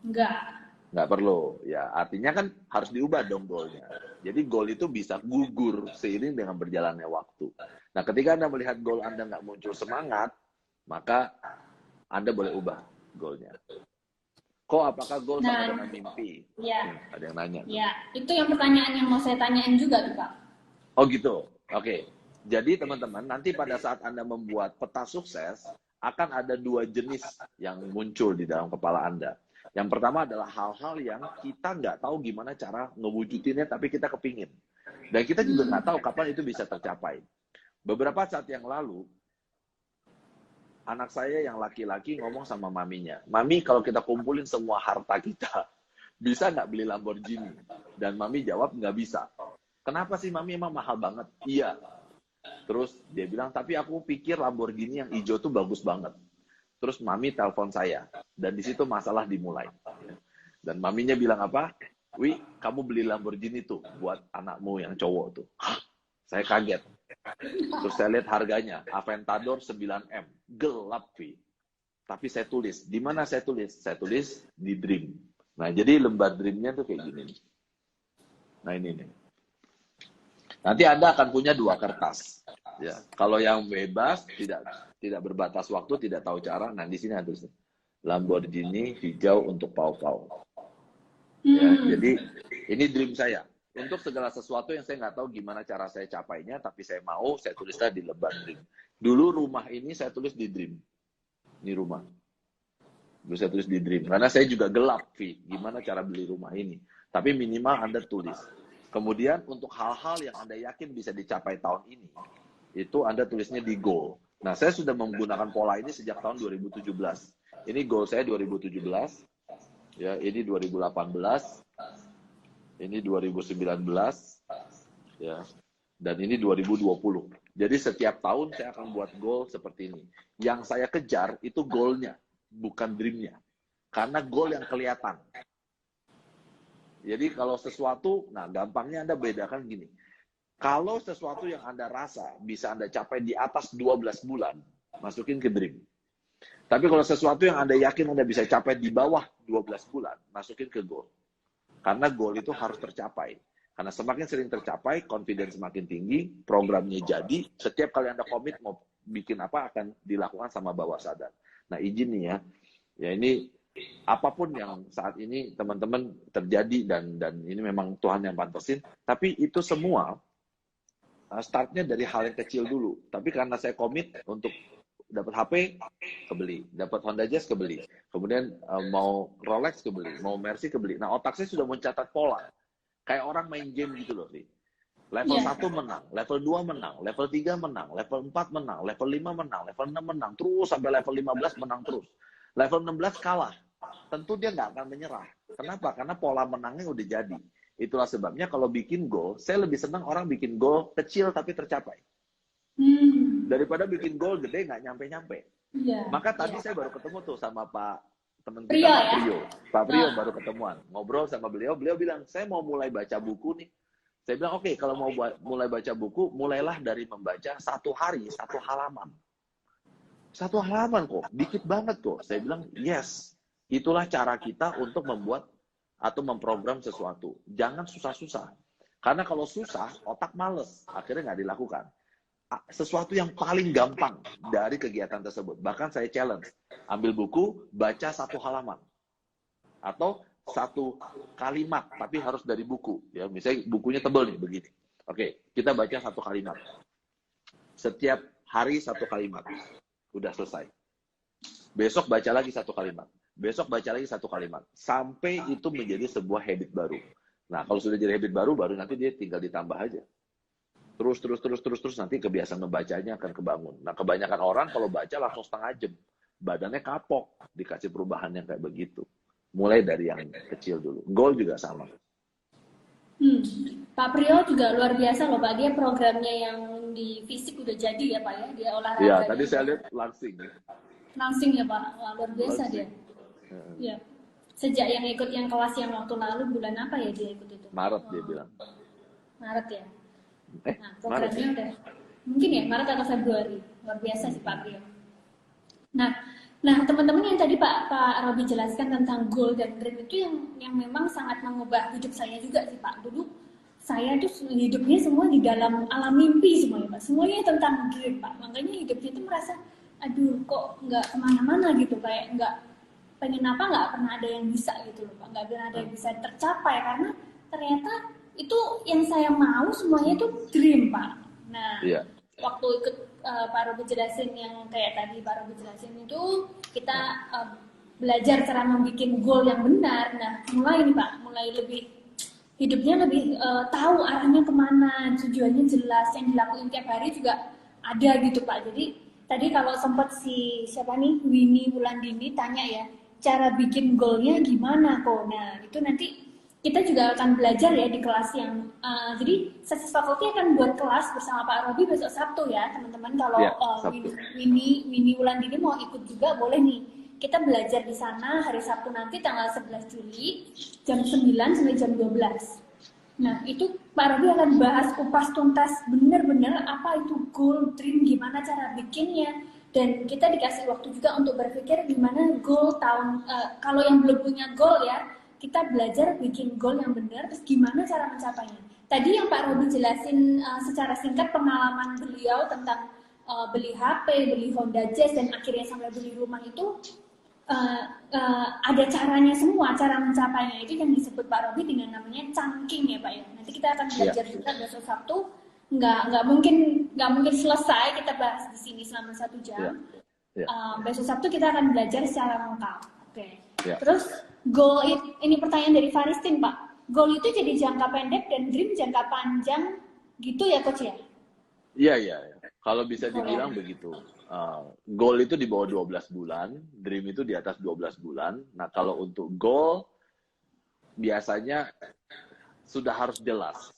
Nggak perlu. Ya, artinya kan harus diubah dong goalnya. Jadi goal itu bisa gugur seiring dengan berjalannya waktu. Nah, ketika Anda melihat goal Anda nggak muncul semangat, maka Anda boleh ubah goalnya. Kok apakah goal sama dengan mimpi? Ya. Ada yang nanya. Ya, itu yang pertanyaan yang mau saya tanyain juga tuh, Pak. Oh gitu. Oke. Jadi teman-teman, nanti pada saat Anda membuat peta sukses, akan ada 2 jenis yang muncul di dalam kepala Anda. Yang pertama adalah hal-hal yang kita nggak tahu gimana cara ngewujudinnya, tapi kita kepingin. Dan kita juga nggak tahu kapan itu bisa tercapai. Beberapa saat yang lalu, anak saya yang laki-laki ngomong sama maminya, Mami kalau kita kumpulin semua harta kita, bisa nggak beli Lamborghini? Dan mami jawab nggak bisa. Kenapa sih Mami, emang mahal banget? Iya. Terus dia bilang, tapi aku pikir Lamborghini yang hijau tuh bagus banget. Terus mami telepon saya, dan di situ masalah dimulai. Dan maminya bilang apa? Wi, kamu beli Lamborghini tuh buat anakmu yang cowok tuh. Hah? Saya kaget. Terus saya lihat harganya, Aventador 9M, gelap Wi. Tapi saya tulis, di mana saya tulis? Saya tulis di Dream. Nah, jadi lembar Dreamnya tuh kayak gini. Nah, ini nih. Nanti Anda akan punya 2 kertas. Ya, kalau yang bebas, tidak berbatas waktu, tidak tahu cara. Nah, di sini ada tulis Lamborghini hijau untuk pau-pau. Ya, jadi ini dream saya. Untuk segala sesuatu yang saya nggak tahu gimana cara saya capainya, tapi saya mau, saya tulisnya di lembar dream. Dulu rumah ini saya tulis di dream. Ini rumah. Dulu saya tulis di dream. Karena saya juga gelap, Vi. Gimana cara beli rumah ini. Tapi minimal Anda tulis. Kemudian untuk hal-hal yang Anda yakin bisa dicapai tahun ini, itu Anda tulisnya di goal. Nah, saya sudah menggunakan pola ini sejak tahun 2017. Ini goal saya 2017. Ya, ini 2018. Ini 2019. Ya. Dan ini 2020. Jadi setiap tahun saya akan buat goal seperti ini. Yang saya kejar itu goalnya, bukan dreamnya. Karena goal yang kelihatan. Jadi kalau sesuatu, nah gampangnya Anda bedakan gini. Kalau sesuatu yang Anda rasa bisa Anda capai di atas 12 bulan, masukin ke dream. Tapi kalau sesuatu yang Anda yakin Anda bisa capai di bawah 12 bulan, masukin ke goal. Karena goal itu harus tercapai. Karena semakin sering tercapai, confidence semakin tinggi, programnya jadi, setiap kali Anda komit mau bikin apa akan dilakukan sama bawah sadar. Nah izin nih ya, ya ini apapun yang saat ini teman-teman terjadi dan ini memang Tuhan yang pantasin, tapi itu semua startnya dari hal yang kecil dulu. Tapi karena saya komit untuk dapat HP, kebeli. Dapat Honda Jazz, kebeli. Kemudian mau Rolex, kebeli. Mau Mercy, kebeli. Nah, otak saya sudah mencatat pola. Kayak orang main game gitu loh, Ri. Level 1 menang, level 2 menang, level 3 menang, level 4 menang, level 5 menang, level 6 menang, terus sampai level 15 menang terus. Level 16 kalah. Tentu dia nggak akan menyerah. Kenapa? Karena pola menangnya udah jadi. Itulah sebabnya kalau bikin goal, saya lebih senang orang bikin goal kecil tapi tercapai. Daripada bikin goal gede nggak nyampe-nyampe. Maka tadi saya baru ketemu tuh sama Pak teman kita, Pak Prio. Pak Prio baru ketemuan. Ngobrol sama beliau, beliau bilang, saya mau mulai baca buku nih. Saya bilang, oke, kalau mau mulai baca buku, mulailah dari membaca 1 hari, 1 halaman. 1 halaman kok, dikit banget kok. Saya bilang, yes. Itulah cara kita untuk membuat atau memprogram sesuatu. Jangan susah-susah. Karena kalau susah, otak males. Akhirnya nggak dilakukan. Sesuatu yang paling gampang dari kegiatan tersebut. Bahkan saya challenge. Ambil buku, baca 1 halaman. Atau 1 kalimat, tapi harus dari buku. Ya, misalnya bukunya tebal nih, begini. Oke, kita baca satu kalimat. Setiap hari satu kalimat. Udah selesai. Besok baca lagi satu kalimat. Besok baca lagi satu kalimat. Sampai itu menjadi sebuah habit baru. Nah, kalau sudah jadi habit baru nanti dia tinggal ditambah aja. Terus nanti kebiasaan membacanya akan kebangun. Nah, kebanyakan orang kalau baca langsung setengah jam. Badannya kapok dikasih perubahan yang kayak begitu. Mulai dari yang kecil dulu. Goal juga sama. Pak Priyo juga luar biasa loh Pak. Dia programnya yang di fisik udah jadi ya Pak ya. Dia olahraga. Iya, tadi saya lihat langsing. Langsing ya Pak. Wah, luar biasa langsing. Dia. Iya. Sejak yang ikut yang kelas yang waktu lalu bulan apa ya dia ikut itu? Maret dia bilang. Maret ya. Nah, programnya Maret. Udah mungkin ya Maret atau Februari. Luar biasa sih Pak Priyo. Nah teman-teman yang tadi Pak Robi jelaskan tentang goal dan dream itu yang memang sangat mengubah hidup saya juga sih Pak. Dulu saya tuh hidupnya semua di dalam alam mimpi semuanya Pak. Semuanya tentang dream Pak. Makanya hidupnya itu merasa aduh kok nggak kemana-mana gitu, kayak nggak pengen apa nggak pernah ada yang bisa gitu loh Pak. Nggak pernah ada yang bisa tercapai karena ternyata itu yang saya mau semuanya itu dream Pak. Nah waktu ikut Pak Robi jelasin yang kayak tadi Pak Robi jelasin itu kita belajar cara membuat goal yang benar. Nah mulai nih Pak, mulai lebih hidupnya lebih tahu arahnya kemana, tujuannya jelas, yang dilakuin tiap hari juga ada gitu Pak. Jadi tadi kalau sempat siapa nih Winnie Wulandini tanya ya cara bikin goalnya gimana kok. Nah itu nanti kita juga akan belajar ya di kelas yang jadi Success Faculty akan buat kelas bersama Pak Robi besok Sabtu ya teman-teman. Kalau Winnie Wulandini mau ikut juga boleh nih, kita belajar di sana hari Sabtu nanti tanggal 11 Juli jam 9 sampai jam 12. Nah itu Pak Robi akan bahas kupas tuntas benar-benar apa itu goal, dream, gimana cara bikinnya, dan kita dikasih waktu juga untuk berpikir gimana goal tahun kalau yang belum punya goal ya, kita belajar bikin goal yang benar, terus gimana cara mencapainya. Tadi yang Pak Robi jelasin secara singkat pengalaman beliau tentang beli HP, beli Honda Jazz, dan akhirnya sampai beli rumah itu ada caranya semua, cara mencapainya itu yang disebut Pak Robi dengan namanya chunking ya Pak ya. Nanti kita akan belajar juga besok Sabtu. Nggak mungkin selesai kita bahas di sini selama 1 jam. Besok Sabtu kita akan belajar secara lengkap. Oke. Terus goal ini pertanyaan dari Faristin Pak. Goal itu jadi jangka pendek dan dream jangka panjang gitu ya Coach ya? Iya. Kalau bisa dibilang begitu. Goal itu di bawah 12 bulan, dream itu di atas 12 bulan. Nah kalau untuk goal biasanya sudah harus jelas.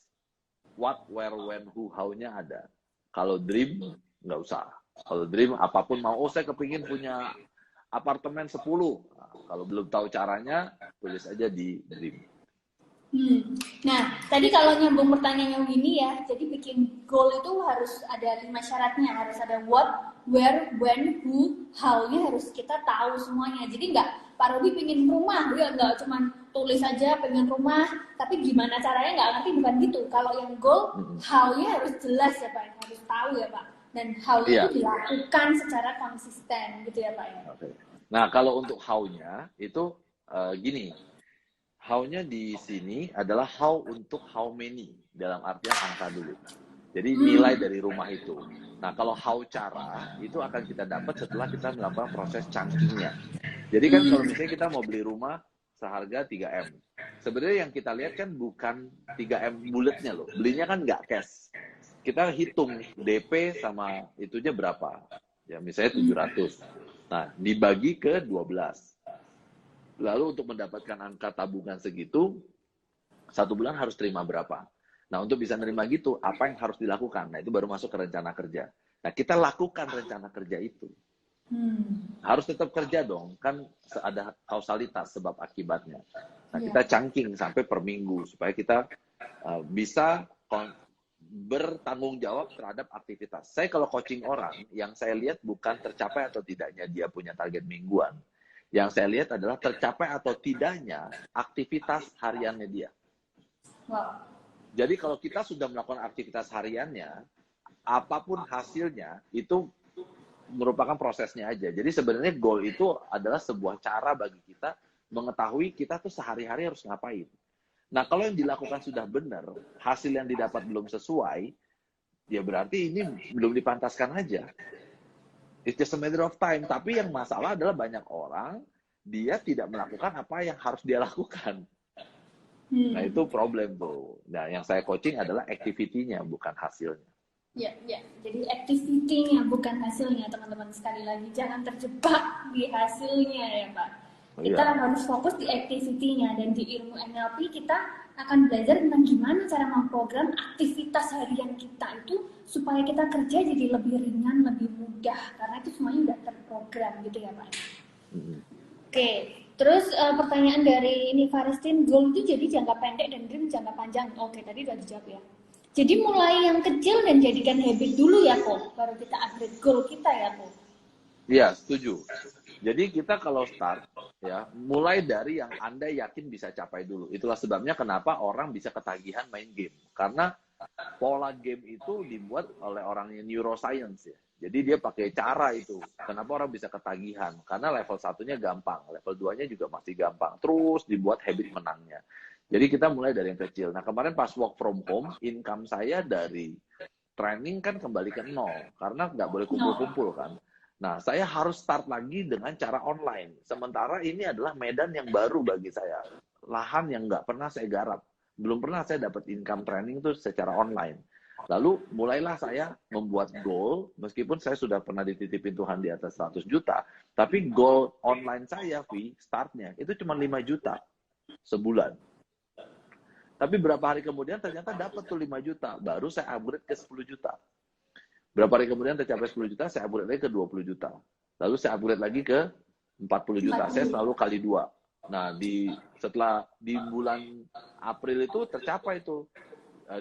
What, where, when, who, how-nya ada. Kalau dream nggak usah. Kalau dream apapun mau, saya kepingin punya apartemen 10. Nah, kalau belum tahu caranya, tulis aja di dream. Nah, tadi kalau nyambung pertanyaannya Winnie ya, jadi bikin goal itu harus ada 5 syaratnya. Harus ada what, where, when, who, how-nya harus kita tahu semuanya. Jadi nggak, Pak Robi pengen rumah, dia nggak cuma tulis aja pengen rumah, tapi gimana caranya nggak ngerti, bukan gitu. Kalau yang goal, how-nya harus jelas ya Pak, harus tahu ya Pak. Dan how itu dilakukan secara konsisten gitu ya Pak ya. Nah, kalau untuk how-nya itu gini. How-nya di sini adalah how untuk how many, dalam artian angka dulu. Jadi nilai dari rumah itu. Nah, kalau how cara itu akan kita dapat setelah kita melakukan proses chunking-nya. Jadi kan kalau misalnya kita mau beli rumah seharga 3M. Sebenarnya yang kita lihat kan bukan 3M bulatnya loh. Belinya kan nggak cash. Kita hitung DP sama itunya berapa. Ya misalnya 700. Nah, dibagi ke 12. Lalu untuk mendapatkan angka tabungan segitu, 1 bulan harus terima berapa. Nah, untuk bisa nerima gitu, apa yang harus dilakukan? Nah, itu baru masuk ke rencana kerja. Nah, kita lakukan rencana kerja itu. Harus tetap kerja dong, kan ada kausalitas sebab akibatnya. Nah, kita chunking sampai per minggu, supaya kita bisa bertanggung jawab terhadap aktivitas. Saya kalau coaching orang, yang saya lihat bukan tercapai atau tidaknya dia punya target mingguan. Yang saya lihat adalah tercapai atau tidaknya aktivitas hariannya dia. Jadi kalau kita sudah melakukan aktivitas hariannya, apapun hasilnya, itu merupakan prosesnya aja. Jadi sebenarnya goal itu adalah sebuah cara bagi kita mengetahui kita tuh sehari-hari harus ngapain. Nah, kalau yang dilakukan sudah benar, hasil yang didapat belum sesuai, ya berarti ini belum dipantaskan aja. It's just a matter of time. Tapi yang masalah adalah banyak orang, dia tidak melakukan apa yang harus dia lakukan. Nah, itu problem tuh. Nah, yang saya coaching adalah activity-nya, bukan hasilnya. Ya, ya. Jadi activity-nya bukan hasilnya, teman-teman. Sekali lagi, jangan terjebak di hasilnya ya, Pak. Kita harus fokus di activity-nya, dan di ilmu NLP kita akan belajar tentang gimana cara memprogram aktivitas harian kita itu supaya kita kerja jadi lebih ringan, lebih mudah, karena itu semuanya udah terprogram gitu ya, Pak. Oke, terus pertanyaan dari ini Faristin, goal itu jadi jangka pendek dan dream jangka panjang. Oke, tadi udah dijawab ya. Jadi mulai yang kecil dan jadikan habit dulu ya, kok. Baru kita upgrade goal kita ya, kok. Iya, setuju. Jadi kita kalau start, ya, mulai dari yang Anda yakin bisa capai dulu. Itulah sebabnya kenapa orang bisa ketagihan main game. Karena pola game itu dibuat oleh orangnya neuroscience ya. Jadi dia pakai cara itu. Kenapa orang bisa ketagihan? Karena level 1-nya gampang, level 2-nya juga masih gampang. Terus dibuat habit menangnya. Jadi kita mulai dari yang kecil. Nah, kemarin pas work from home, income saya dari training kan kembali ke nol. Karena nggak boleh kumpul-kumpul kan. Nah, saya harus start lagi dengan cara online. Sementara ini adalah medan yang baru bagi saya. Lahan yang nggak pernah saya garap. Belum pernah saya dapat income training itu secara online. Lalu mulailah saya membuat goal, meskipun saya sudah pernah dititipin Tuhan di atas 100 juta, tapi goal online saya, startnya, itu cuma 5 juta sebulan. Tapi berapa hari kemudian ternyata dapat tuh 5 juta, baru saya upgrade ke 10 juta. Berapa hari kemudian tercapai 10 juta, saya upgrade lagi ke 20 juta. Lalu saya upgrade lagi ke 40 juta. Saya selalu kali 2. Nah, setelah di bulan April itu tercapai tuh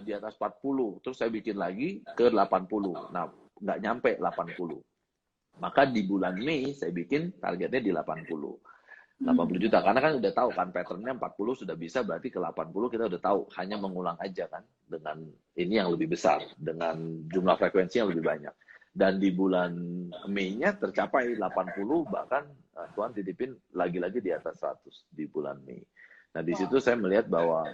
di atas 40. Terus saya bikin lagi ke 80. Nah, nggak nyampe 80. Maka di bulan Mei saya bikin targetnya di 80 juta. Karena kan udah tahu kan patternnya 40 sudah bisa, berarti ke 80 kita udah tahu. Hanya mengulang aja kan dengan ini yang lebih besar, dengan jumlah frekuensi yang lebih banyak. Dan di bulan Mei-nya tercapai 80, bahkan Tuhan titipin lagi-lagi di atas 100 di bulan Mei. Nah, di situ saya melihat bahwa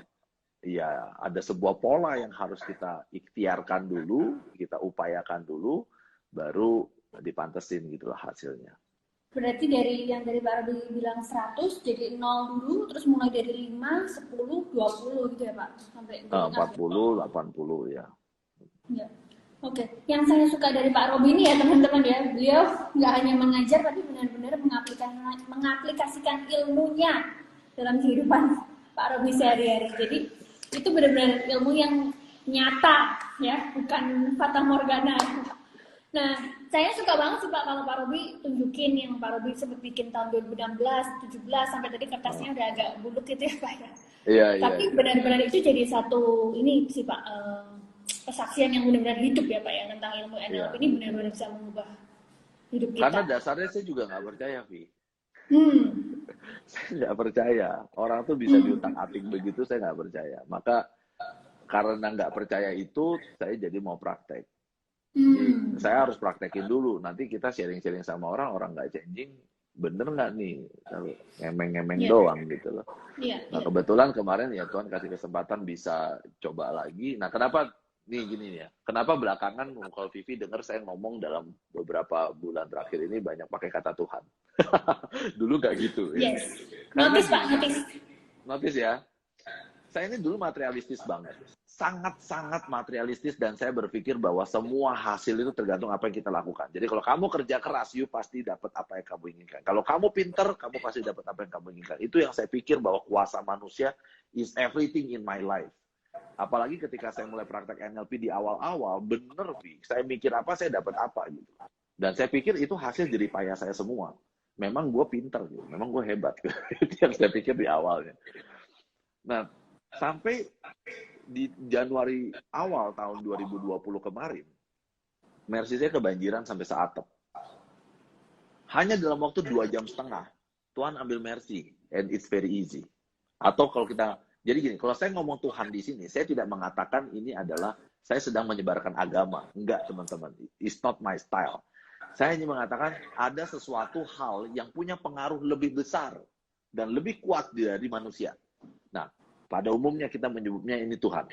ya ada sebuah pola yang harus kita ikhtiarkan dulu, kita upayakan dulu, baru dipantesin gitulah hasilnya. Berarti dari Pak Robi bilang 100 jadi 0 dulu, terus mulai dari 5, 10, 20 gitu ya Pak? Sampai 40, 80 ya. Ya. Oke, yang saya suka dari Pak Robi ini ya teman-teman ya, beliau nggak hanya mengajar tapi benar-benar mengaplikasikan ilmunya dalam kehidupan Pak Robi sehari-hari. Jadi itu benar-benar ilmu yang nyata ya, bukan fata morgana. Nah, saya suka banget sih Pak kalau Pak Robi tunjukin yang Pak Robi sempat bikin tahun 2016, 17 sampai tadi kertasnya udah agak buluk gitu ya Pak ya. Iya, tapi benar-benar itu jadi satu ini sih Pak, kesaksian yang benar-benar hidup ya Pak ya tentang ilmu NLP ini benar-benar bisa mengubah hidup kita. Karena dasarnya saya juga nggak percaya, Vi. Saya nggak percaya. Orang tuh bisa diutak-atik begitu, saya nggak percaya. Maka karena nggak percaya itu, saya jadi mau praktek. Jadi, saya harus praktekin dulu. Nanti kita sharing-sharing sama orang nggak changing, bener nggak nih? Ngemeng-ngemeng doang gitu loh. Nah, kebetulan kemarin ya Tuhan kasih kesempatan bisa coba lagi. Nah, kenapa nih gini ya? Kenapa belakangan kalau Vivi dengar saya ngomong dalam beberapa bulan terakhir ini banyak pakai kata Tuhan? Dulu nggak gitu ya. Yes. Notice Pak, notice ya. Saya ini dulu materialistis banget. Sangat-sangat materialistis, dan saya berpikir bahwa semua hasil itu tergantung apa yang kita lakukan. Jadi kalau kamu kerja keras, you pasti dapat apa yang kamu inginkan. Kalau kamu pinter, kamu pasti dapat apa yang kamu inginkan. Itu yang saya pikir bahwa kuasa manusia is everything in my life. Apalagi ketika saya mulai praktek NLP di awal-awal, bener, Vi. Saya mikir apa, saya dapat apa gitu. Dan saya pikir itu hasil jeripaya saya semua. Memang gue pinter gitu, memang gue hebat. Itu yang saya pikir di awalnya. Nah, sampai di Januari awal tahun 2020 kemarin, Mercy saya kebanjiran sampai seatap. Hanya dalam waktu 2,5 jam, Tuhan ambil Mercy, and it's very easy. Atau kalau kita, jadi gini, kalau saya ngomong Tuhan di sini, saya tidak mengatakan ini adalah saya sedang menyebarkan agama. Enggak, teman-teman. It's not my style. Saya hanya mengatakan ada sesuatu hal yang punya pengaruh lebih besar dan lebih kuat dari manusia. Nah, Pada umumnya kita menyebutnya ini Tuhan.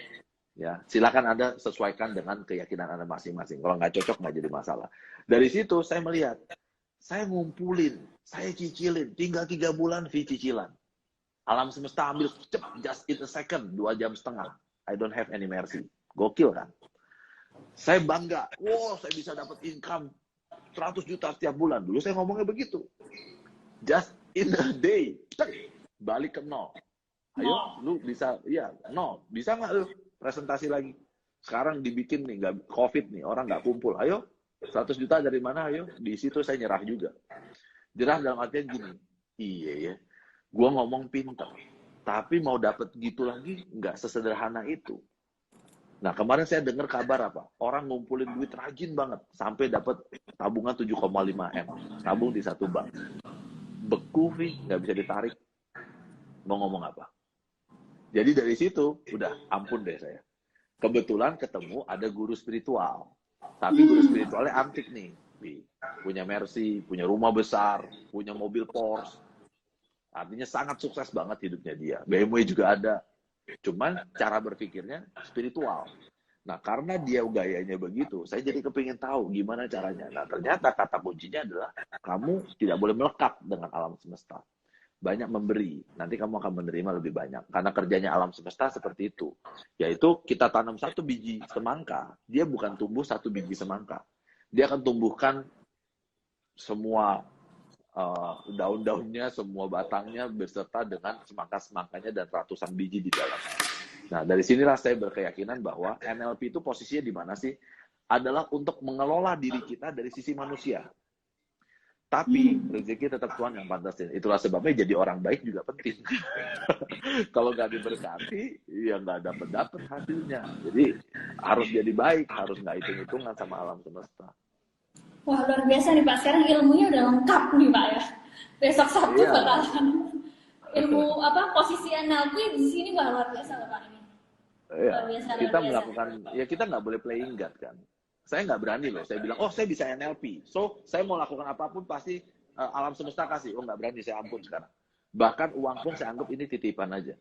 Ya, silakan Anda sesuaikan dengan keyakinan Anda masing-masing. Kalau nggak cocok nggak jadi masalah. Dari situ saya melihat, saya ngumpulin, saya cicilin, tinggal 3 bulan fee cicilan. Alam semesta ambil just in a second, 2,5 jam. I don't have any mercy. Gokil kan? Saya bangga, wow saya bisa dapat income 100 juta setiap bulan. Dulu saya ngomongnya begitu. Just in a day, balik ke nol. Ayo, lu bisa, ya nol. Bisa nggak lu presentasi lagi? Sekarang dibikin nih, nggak COVID nih, orang nggak kumpul. Ayo, 100 juta dari mana? Ayo, di situ saya nyerah juga. Nyerah dalam artian gini, iya ya, gua ngomong pintar, tapi mau dapat gitu lagi nggak sesederhana itu. Nah, kemarin saya dengar kabar apa? Orang ngumpulin duit rajin banget, sampai dapat tabungan 7,5 M. Tabung di satu bank. Beku, nggak bisa ditarik. Mau ngomong apa? Jadi dari situ, udah ampun deh saya. Kebetulan ketemu ada guru spiritual. Tapi guru spiritualnya antik nih. Punya Mercy, punya rumah besar, punya mobil Porsche. Artinya sangat sukses banget hidupnya dia. BMW juga ada. Cuman cara berpikirnya spiritual. Nah, karena dia gayanya begitu, saya jadi kepingin tahu gimana caranya. Nah, ternyata kata kuncinya adalah kamu tidak boleh melekat dengan alam semesta. Banyak memberi, nanti kamu akan menerima lebih banyak. Karena kerjanya alam semesta seperti itu. Yaitu kita tanam 1 biji semangka, dia bukan tumbuh 1 biji semangka. Dia akan tumbuhkan semua daun-daunnya, semua batangnya beserta dengan semangka-semangkanya dan ratusan biji di dalamnya. Nah, dari sinilah saya berkeyakinan bahwa NLP itu posisinya di mana sih? Adalah untuk mengelola diri kita dari sisi manusia. Tapi rezeki tetap Tuhan yang pantasin. Itulah sebabnya jadi orang baik juga penting. Kalau nggak diberkati, ya nggak dapat hasilnya. Jadi harus jadi baik, harus nggak hitung-hitungan sama alam semesta. Wah, luar biasa nih Pak. Sekarang ilmunya udah lengkap nih Pak ya. Besok Sabtu bakalan ilmu posisi NLP di sini luar biasa loh Pak ini. Luar biasa, kita melakukan, ya kita nggak boleh playing God kan. Saya nggak berani loh. Saya bilang, oh saya bisa NLP. So, saya mau lakukan apapun pasti alam semesta kasih. Oh nggak berani, saya ampun sekarang. Bahkan uang pun saya anggap ini titipan aja.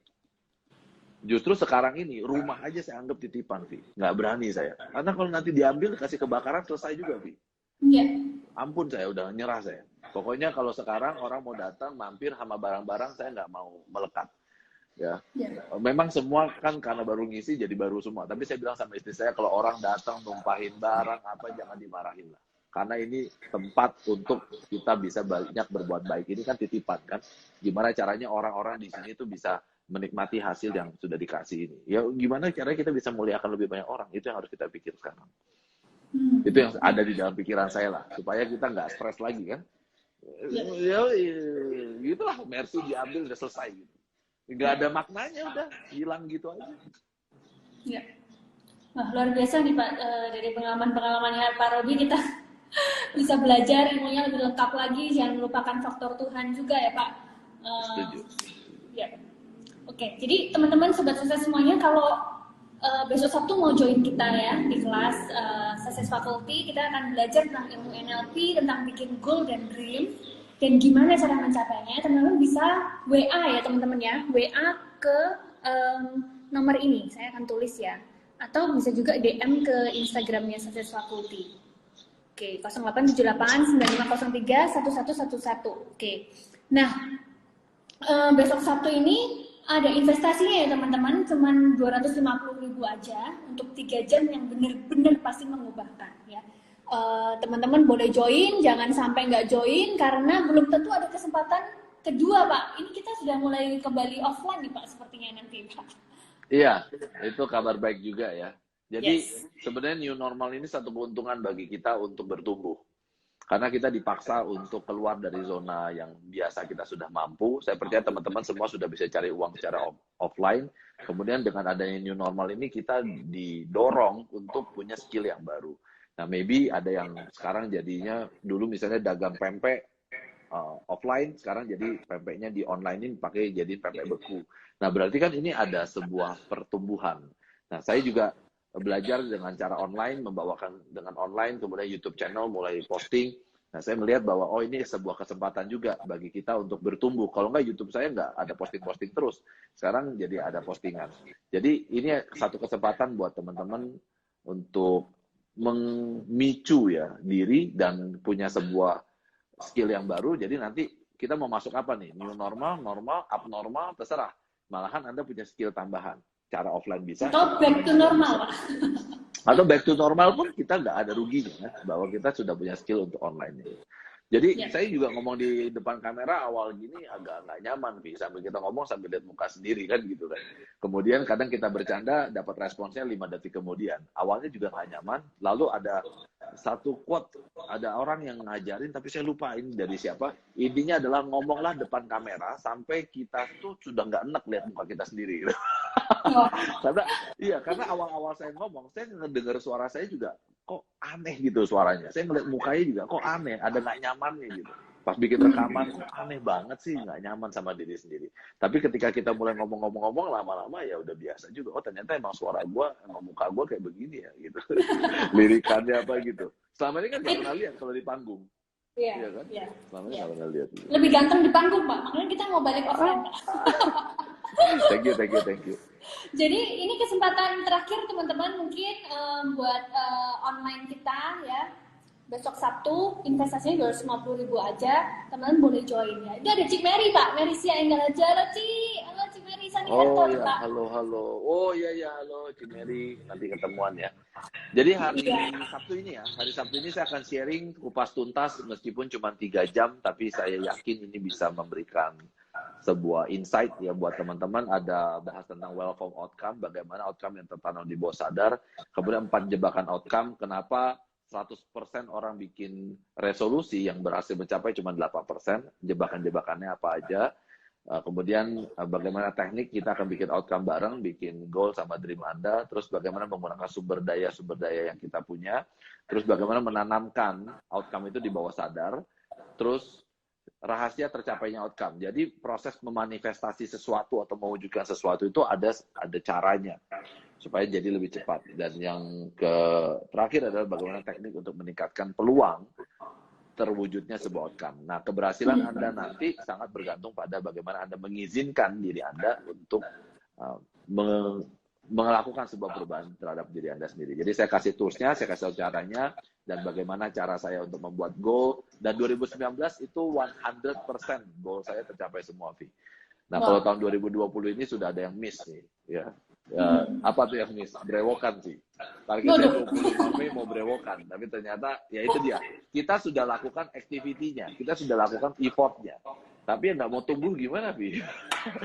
Justru sekarang ini, rumah aja saya anggap titipan, Vi. Nggak berani saya. Karena kalau nanti diambil, kasih kebakaran, selesai juga, Vi. Iya. Ampun saya, udah nyerah saya. Pokoknya kalau sekarang orang mau datang, mampir sama barang-barang, saya nggak mau melekat. Ya. Memang semua kan karena baru ngisi jadi baru semua. Tapi saya bilang sama istri saya, kalau orang datang numpahin barang apa jangan dimarahin lah. Karena ini tempat untuk kita bisa banyak berbuat baik. Ini kan titipan kan. Gimana caranya orang-orang di sini tuh bisa menikmati hasil yang sudah dikasih ini. Ya gimana caranya kita bisa muliakan lebih banyak orang. Itu yang harus kita pikir sekarang. Itu yang ada di dalam pikiran saya lah. Supaya kita nggak stres lagi kan. Ya gitulah. Mercy diambil udah selesai gitu. Nggak ada maknanya, udah hilang gitu aja. Ya. Wah, luar biasa nih Pak, dari pengalaman-pengalamannya Pak Robi kita bisa belajar ilmunya lebih lengkap lagi. Jangan lupakan faktor Tuhan juga ya Pak. Setuju. Ya. Oke, jadi teman-teman sobat sukses semuanya, kalau besok Sabtu mau join kita ya di kelas Success Faculty, kita akan belajar tentang ilmu NLP, tentang bikin goal dan dream. Dan gimana cara mencapainya, teman-teman bisa WA ya teman-teman ya, WA ke nomor ini, saya akan tulis ya, atau bisa juga DM ke Instagramnya Success Faculty. Oke, 087895031111. Oke, nah besok Sabtu ini ada investasinya ya teman-teman, cuman 250.000 aja untuk 3 jam yang benar-benar pasti mengubahkan ya. Teman-teman boleh join, jangan sampai nggak join karena belum tentu ada kesempatan kedua Pak. Ini kita sudah mulai kembali offline nih Pak sepertinya nanti Pak. Iya, itu kabar baik juga ya. Jadi sebenarnya new normal ini satu keuntungan bagi kita untuk bertumbuh. Karena kita dipaksa untuk keluar dari zona yang biasa kita sudah mampu. Saya percaya teman-teman semua sudah bisa cari uang secara offline. Kemudian dengan adanya new normal ini kita didorong untuk punya skill yang baru. Nah, maybe ada yang sekarang jadinya dulu misalnya dagang pempek offline, sekarang jadi pempeknya di online-in pakai jadi pempek beku. Nah, berarti kan ini ada sebuah pertumbuhan. Nah, saya juga belajar dengan cara online, membawakan dengan online, kemudian YouTube channel mulai posting. Nah, saya melihat bahwa oh ini sebuah kesempatan juga bagi kita untuk bertumbuh. Kalau nggak YouTube saya nggak ada posting-posting terus. Sekarang jadi ada postingan. Jadi ini satu kesempatan buat teman-teman untuk memicu ya diri dan punya sebuah skill yang baru. Jadi nanti kita mau masuk apa nih? New normal, normal, abnormal, terserah. Malahan Anda punya skill tambahan. Cara offline bisa. Atau back to normal, Pak. Atau back to normal pun kita nggak ada ruginya, bahwa kita sudah punya skill untuk online. Jadi saya juga ngomong di depan kamera awal gini agak nggak nyaman, Vi. Sambil kita ngomong sambil lihat muka sendiri kan gitu kan. Kemudian kadang kita bercanda dapat responsnya 5 detik kemudian. Awalnya juga nggak nyaman. Lalu ada satu quote, ada orang yang ngajarin tapi saya lupa ini dari siapa. Intinya adalah ngomonglah depan kamera sampai kita tuh sudah nggak enak lihat muka kita sendiri. Gitu. Karena awal-awal saya ngomong, saya ngedengar suara saya juga kok aneh gitu suaranya. Saya ngeliat mukanya juga kok aneh, ada nggak nyamannya gitu. Pas bikin rekaman, kok aneh banget sih, nggak nyaman sama diri sendiri. Tapi ketika kita mulai ngomong-ngomong, lama-lama ya udah biasa juga. Oh ternyata emang suara gue, emang muka gue kayak begini ya gitu. Lirikannya apa gitu. Selama ini kan nggak pernah lihat kalau di panggung. Iya kan? Iya. Selama ini nggak pernah lihat. Gitu. Lebih ganteng di panggung, Pak. Makanya kita mau balik offline, Pak. Thank you. Jadi ini kesempatan terakhir teman-teman mungkin buat online kita ya. Besok Sabtu investasinya 250.000 aja, teman-teman boleh join ya. Itu ada Cik Mary, Pak. Mary Sia Enggak aja. Halo Cik Mary Sani Oh ya, Pak. Halo. Oh iya halo Cik Mary. Nanti ketemuan ya. Jadi hari Sabtu ini ya, hari Sabtu ini saya akan sharing kupas tuntas meskipun cuma 3 jam, tapi saya yakin ini bisa memberikan sebuah insight ya buat teman-teman. Ada bahas tentang welcome outcome, bagaimana outcome yang tertanam di bawah sadar. Kemudian 4 jebakan outcome, kenapa 100% orang bikin resolusi yang berhasil mencapai cuma 8%, jebakan-jebakannya apa aja. Kemudian bagaimana teknik kita akan bikin outcome bareng, bikin goal sama dream Anda, terus bagaimana menggunakan sumber daya yang kita punya, terus bagaimana menanamkan outcome itu di bawah sadar, terus rahasia tercapainya outcome. Jadi proses memanifestasi sesuatu atau mewujudkan sesuatu itu ada caranya supaya jadi lebih cepat. Dan yang terakhir adalah bagaimana teknik untuk meningkatkan peluang terwujudnya sebuah outcome. Nah, keberhasilan Anda nanti sangat bergantung pada bagaimana Anda mengizinkan diri Anda untuk melakukan sebuah perubahan terhadap diri Anda sendiri. Jadi saya kasih toolsnya, saya kasih tahu caranya, dan bagaimana cara saya untuk membuat goal. Dan 2019 itu 100% goal saya tercapai semua, Vi. Nah, kalau tahun 2020 ini sudah ada yang miss nih, ya. Apa tuh yang miss? Brewokan sih. Targetnya 25 Mei mau brewokan, tapi ternyata ya itu dia. Kita sudah lakukan activity-nya, kita sudah lakukan effort-nya. Tapi yang nggak mau tumbuh gimana, Vi?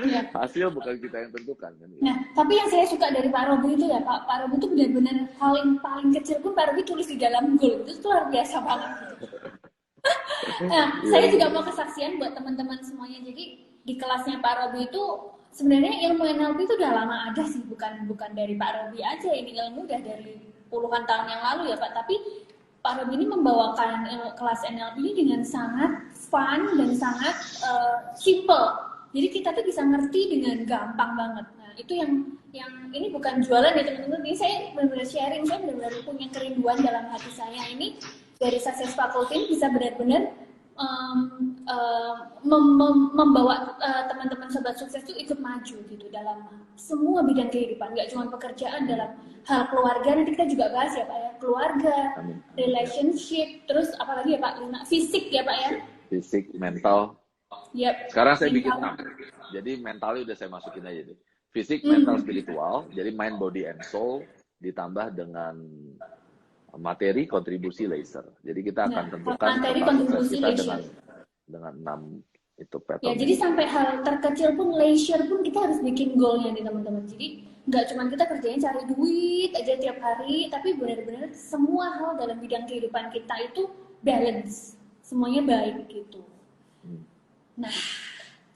Ya. Hasil bukan kita yang tentukan. Kan? Nah, tapi yang saya suka dari Pak Robi itu ya, Pak Robi itu benar-benar hal yang paling kecil pun Pak Robi tulis di dalam goal. Itu luar biasa banget. Nah, saya juga mau kesaksian buat teman-teman semuanya. Jadi di kelasnya Pak Robi itu sebenarnya ilmu NLP itu udah lama ada sih, bukan dari Pak Robi aja. Ini ilmu udah dari puluhan tahun yang lalu ya, Pak. Tapi Pak Robi ini membawakan kelas NLP ini dengan sangat fun dan sangat simple. Jadi kita tuh bisa ngerti dengan gampang banget. Nah, itu yang ini bukan jualan ya teman-teman. Ini saya benar-benar sharing, saya benar-benar punya kerinduan dalam hati saya ini dari Success Faculty bisa benar-benar membawa teman-teman sobat sukses itu ikut maju gitu dalam semua bidang kehidupan, nggak cuma pekerjaan, dalam hal keluarga. Nanti kita juga bahas ya Pak ya, keluarga, relationship, terus apalagi ya Pak, fisik ya Pak ya, fisik, mental. Yep. Sekarang saya bikin 6. Jadi mentalnya udah saya masukin aja deh. Fisik, mental, spiritual. Jadi mind, body, and soul ditambah dengan materi, kontribusi, laser. Jadi kita akan tentukan materi, kontribusi, kita dengan 6 itu pattern. Ya, jadi sampai hal terkecil pun, leisure pun kita harus bikin goalnya nih teman-teman. Jadi nggak cuma kita kerjanya cari duit aja tiap hari, tapi benar-benar semua hal dalam bidang kehidupan kita itu balance, semuanya baik gitu. Nah,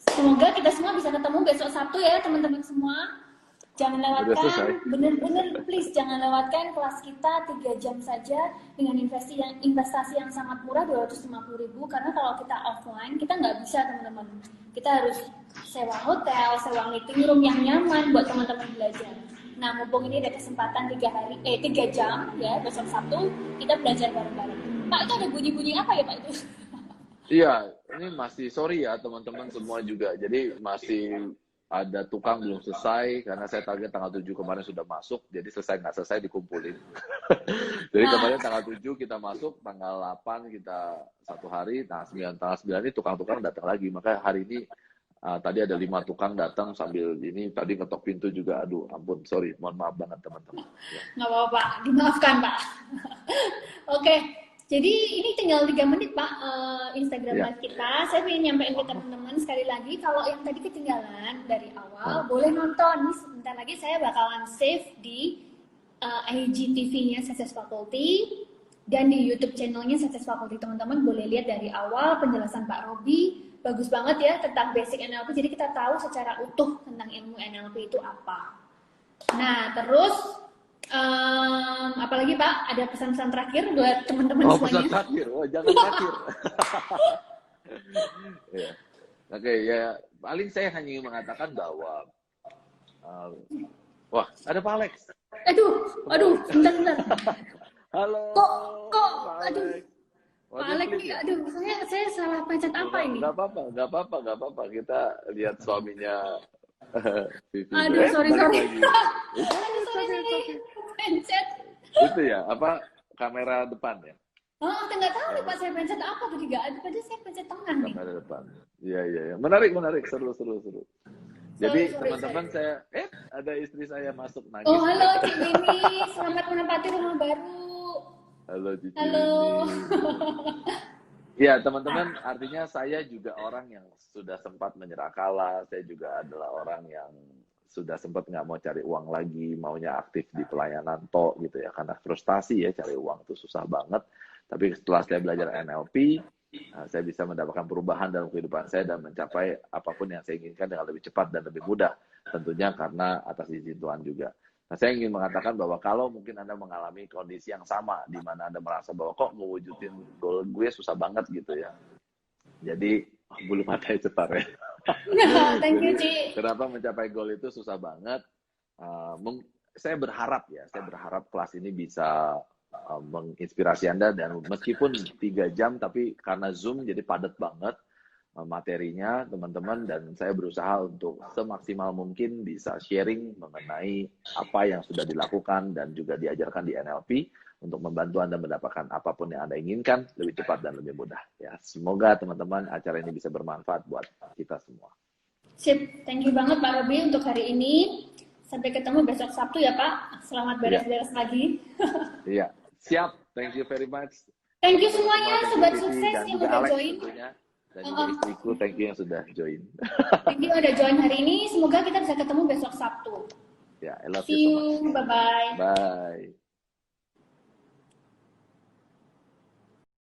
semoga kita semua bisa ketemu besok Sabtu ya teman-teman semua. Jangan lewatkan, bener-bener please jangan lewatkan kelas kita 3 jam saja dengan investasi yang sangat murah 250.000, karena kalau kita offline kita nggak bisa teman-teman. Kita harus sewa hotel, sewa meeting room yang nyaman buat teman-teman belajar. Nah, mumpung ini ada kesempatan 3 jam ya besok Sabtu kita belajar bareng-bareng. Pak, itu ada bunyi-bunyi apa ya Pak itu? Iya, ini masih sorry ya teman-teman semua juga. Jadi masih ada tukang belum selesai karena saya target tanggal 7 kemarin sudah masuk, jadi selesai nggak selesai dikumpulin. Jadi Nah, kemarin tanggal 7 kita masuk, tanggal 8 kita satu hari, nah 9 tanggal 9 ini tukang-tukang datang lagi. Maka hari ini tadi ada 5 tukang datang sambil ini tadi ngetok pintu juga. Aduh, ampun, sorry, mohon maaf banget teman-teman. Ya. nggak apa-apa Pak, dimaafkan Pak. Oke, jadi ini tinggal 3 menit Pak, Instagram Ya. Live kita. Saya ingin nyampein ke teman-teman sekali lagi, kalau yang tadi ketinggalan dari awal, Nah, boleh nonton. Nih, sebentar lagi saya bakalan save di IGTV-nya Success Faculty dan di YouTube channelnya Success Faculty. Teman-teman boleh lihat dari awal penjelasan Pak Robi. Bagus banget ya tentang basic NLP, jadi kita tahu secara utuh tentang ilmu NLP itu apa. Nah, terus apalagi Pak, ada pesan-pesan terakhir buat teman-teman oh, pesan semuanya? terakhir, oh jangan terakhir. Ya. Oke, ya paling saya hanya ingin mengatakan bahwa wah, ada Pak Alex. Aduh, bentar. Halo, Kok, Pak aduh, Alex. Pak Waduh, Alex klik nih, ya? aduh, saya salah pencet apa ini? Nggak apa-apa, nggak apa-apa, nggak apa-apa. Kita lihat suaminya Vivi. Aduh, sorry. Balik lagi. Aduh, sorry, pencet. Itu ya, apa kamera depan ya? Oh, nggak tahu nih Pak, saya pencet apa tadi nggak ada, padahal saya pencet tengah nih. Kamera depan. Iya, iya, iya. Menarik, seru. Jadi Sorry. teman-teman saya, ada istri saya masuk nangis. Oh, halo Cik Bini, selamat menempati rumah baru. Halo Cici Halo. Iya, teman-teman, artinya saya juga orang yang sudah sempat menyerah kalah. Saya juga adalah orang yang sudah sempat nggak mau cari uang lagi, maunya aktif di pelayanan tok gitu ya. Karena frustasi ya, cari uang itu susah banget. Tapi setelah saya belajar NLP, saya bisa mendapatkan perubahan dalam kehidupan saya dan mencapai apapun yang saya inginkan dengan lebih cepat dan lebih mudah. Tentunya karena atas izin Tuhan juga. Nah, saya ingin mengatakan bahwa kalau mungkin Anda mengalami kondisi yang sama, di mana Anda merasa bahwa kok mewujudin goal gue susah banget gitu ya. Jadi, bulu matanya cetar ya. Thank you, Jadi, Ci. kenapa mencapai goal itu susah banget? Saya berharap kelas ini bisa menginspirasi Anda, dan meskipun 3 jam, tapi karena Zoom jadi padat banget materinya teman-teman, dan saya berusaha untuk semaksimal mungkin bisa sharing mengenai apa yang sudah dilakukan dan juga diajarkan di NLP untuk membantu Anda mendapatkan apapun yang Anda inginkan lebih cepat dan lebih mudah. Ya, semoga teman-teman acara ini bisa bermanfaat buat kita semua. Sip, thank you banget Pak Robi untuk hari ini. Sampai ketemu besok Sabtu ya Pak. Selamat beres-beres lagi. Iya, siap. Thank you very much. Thank you semuanya, sobat sukses dan yang juga udah Alex join. tentunya. Dan juga istriku, thank you yang sudah join. Thank you udah join hari ini. Semoga kita bisa ketemu besok Sabtu. Ya, I love you See so much. you, bye-bye. Bye.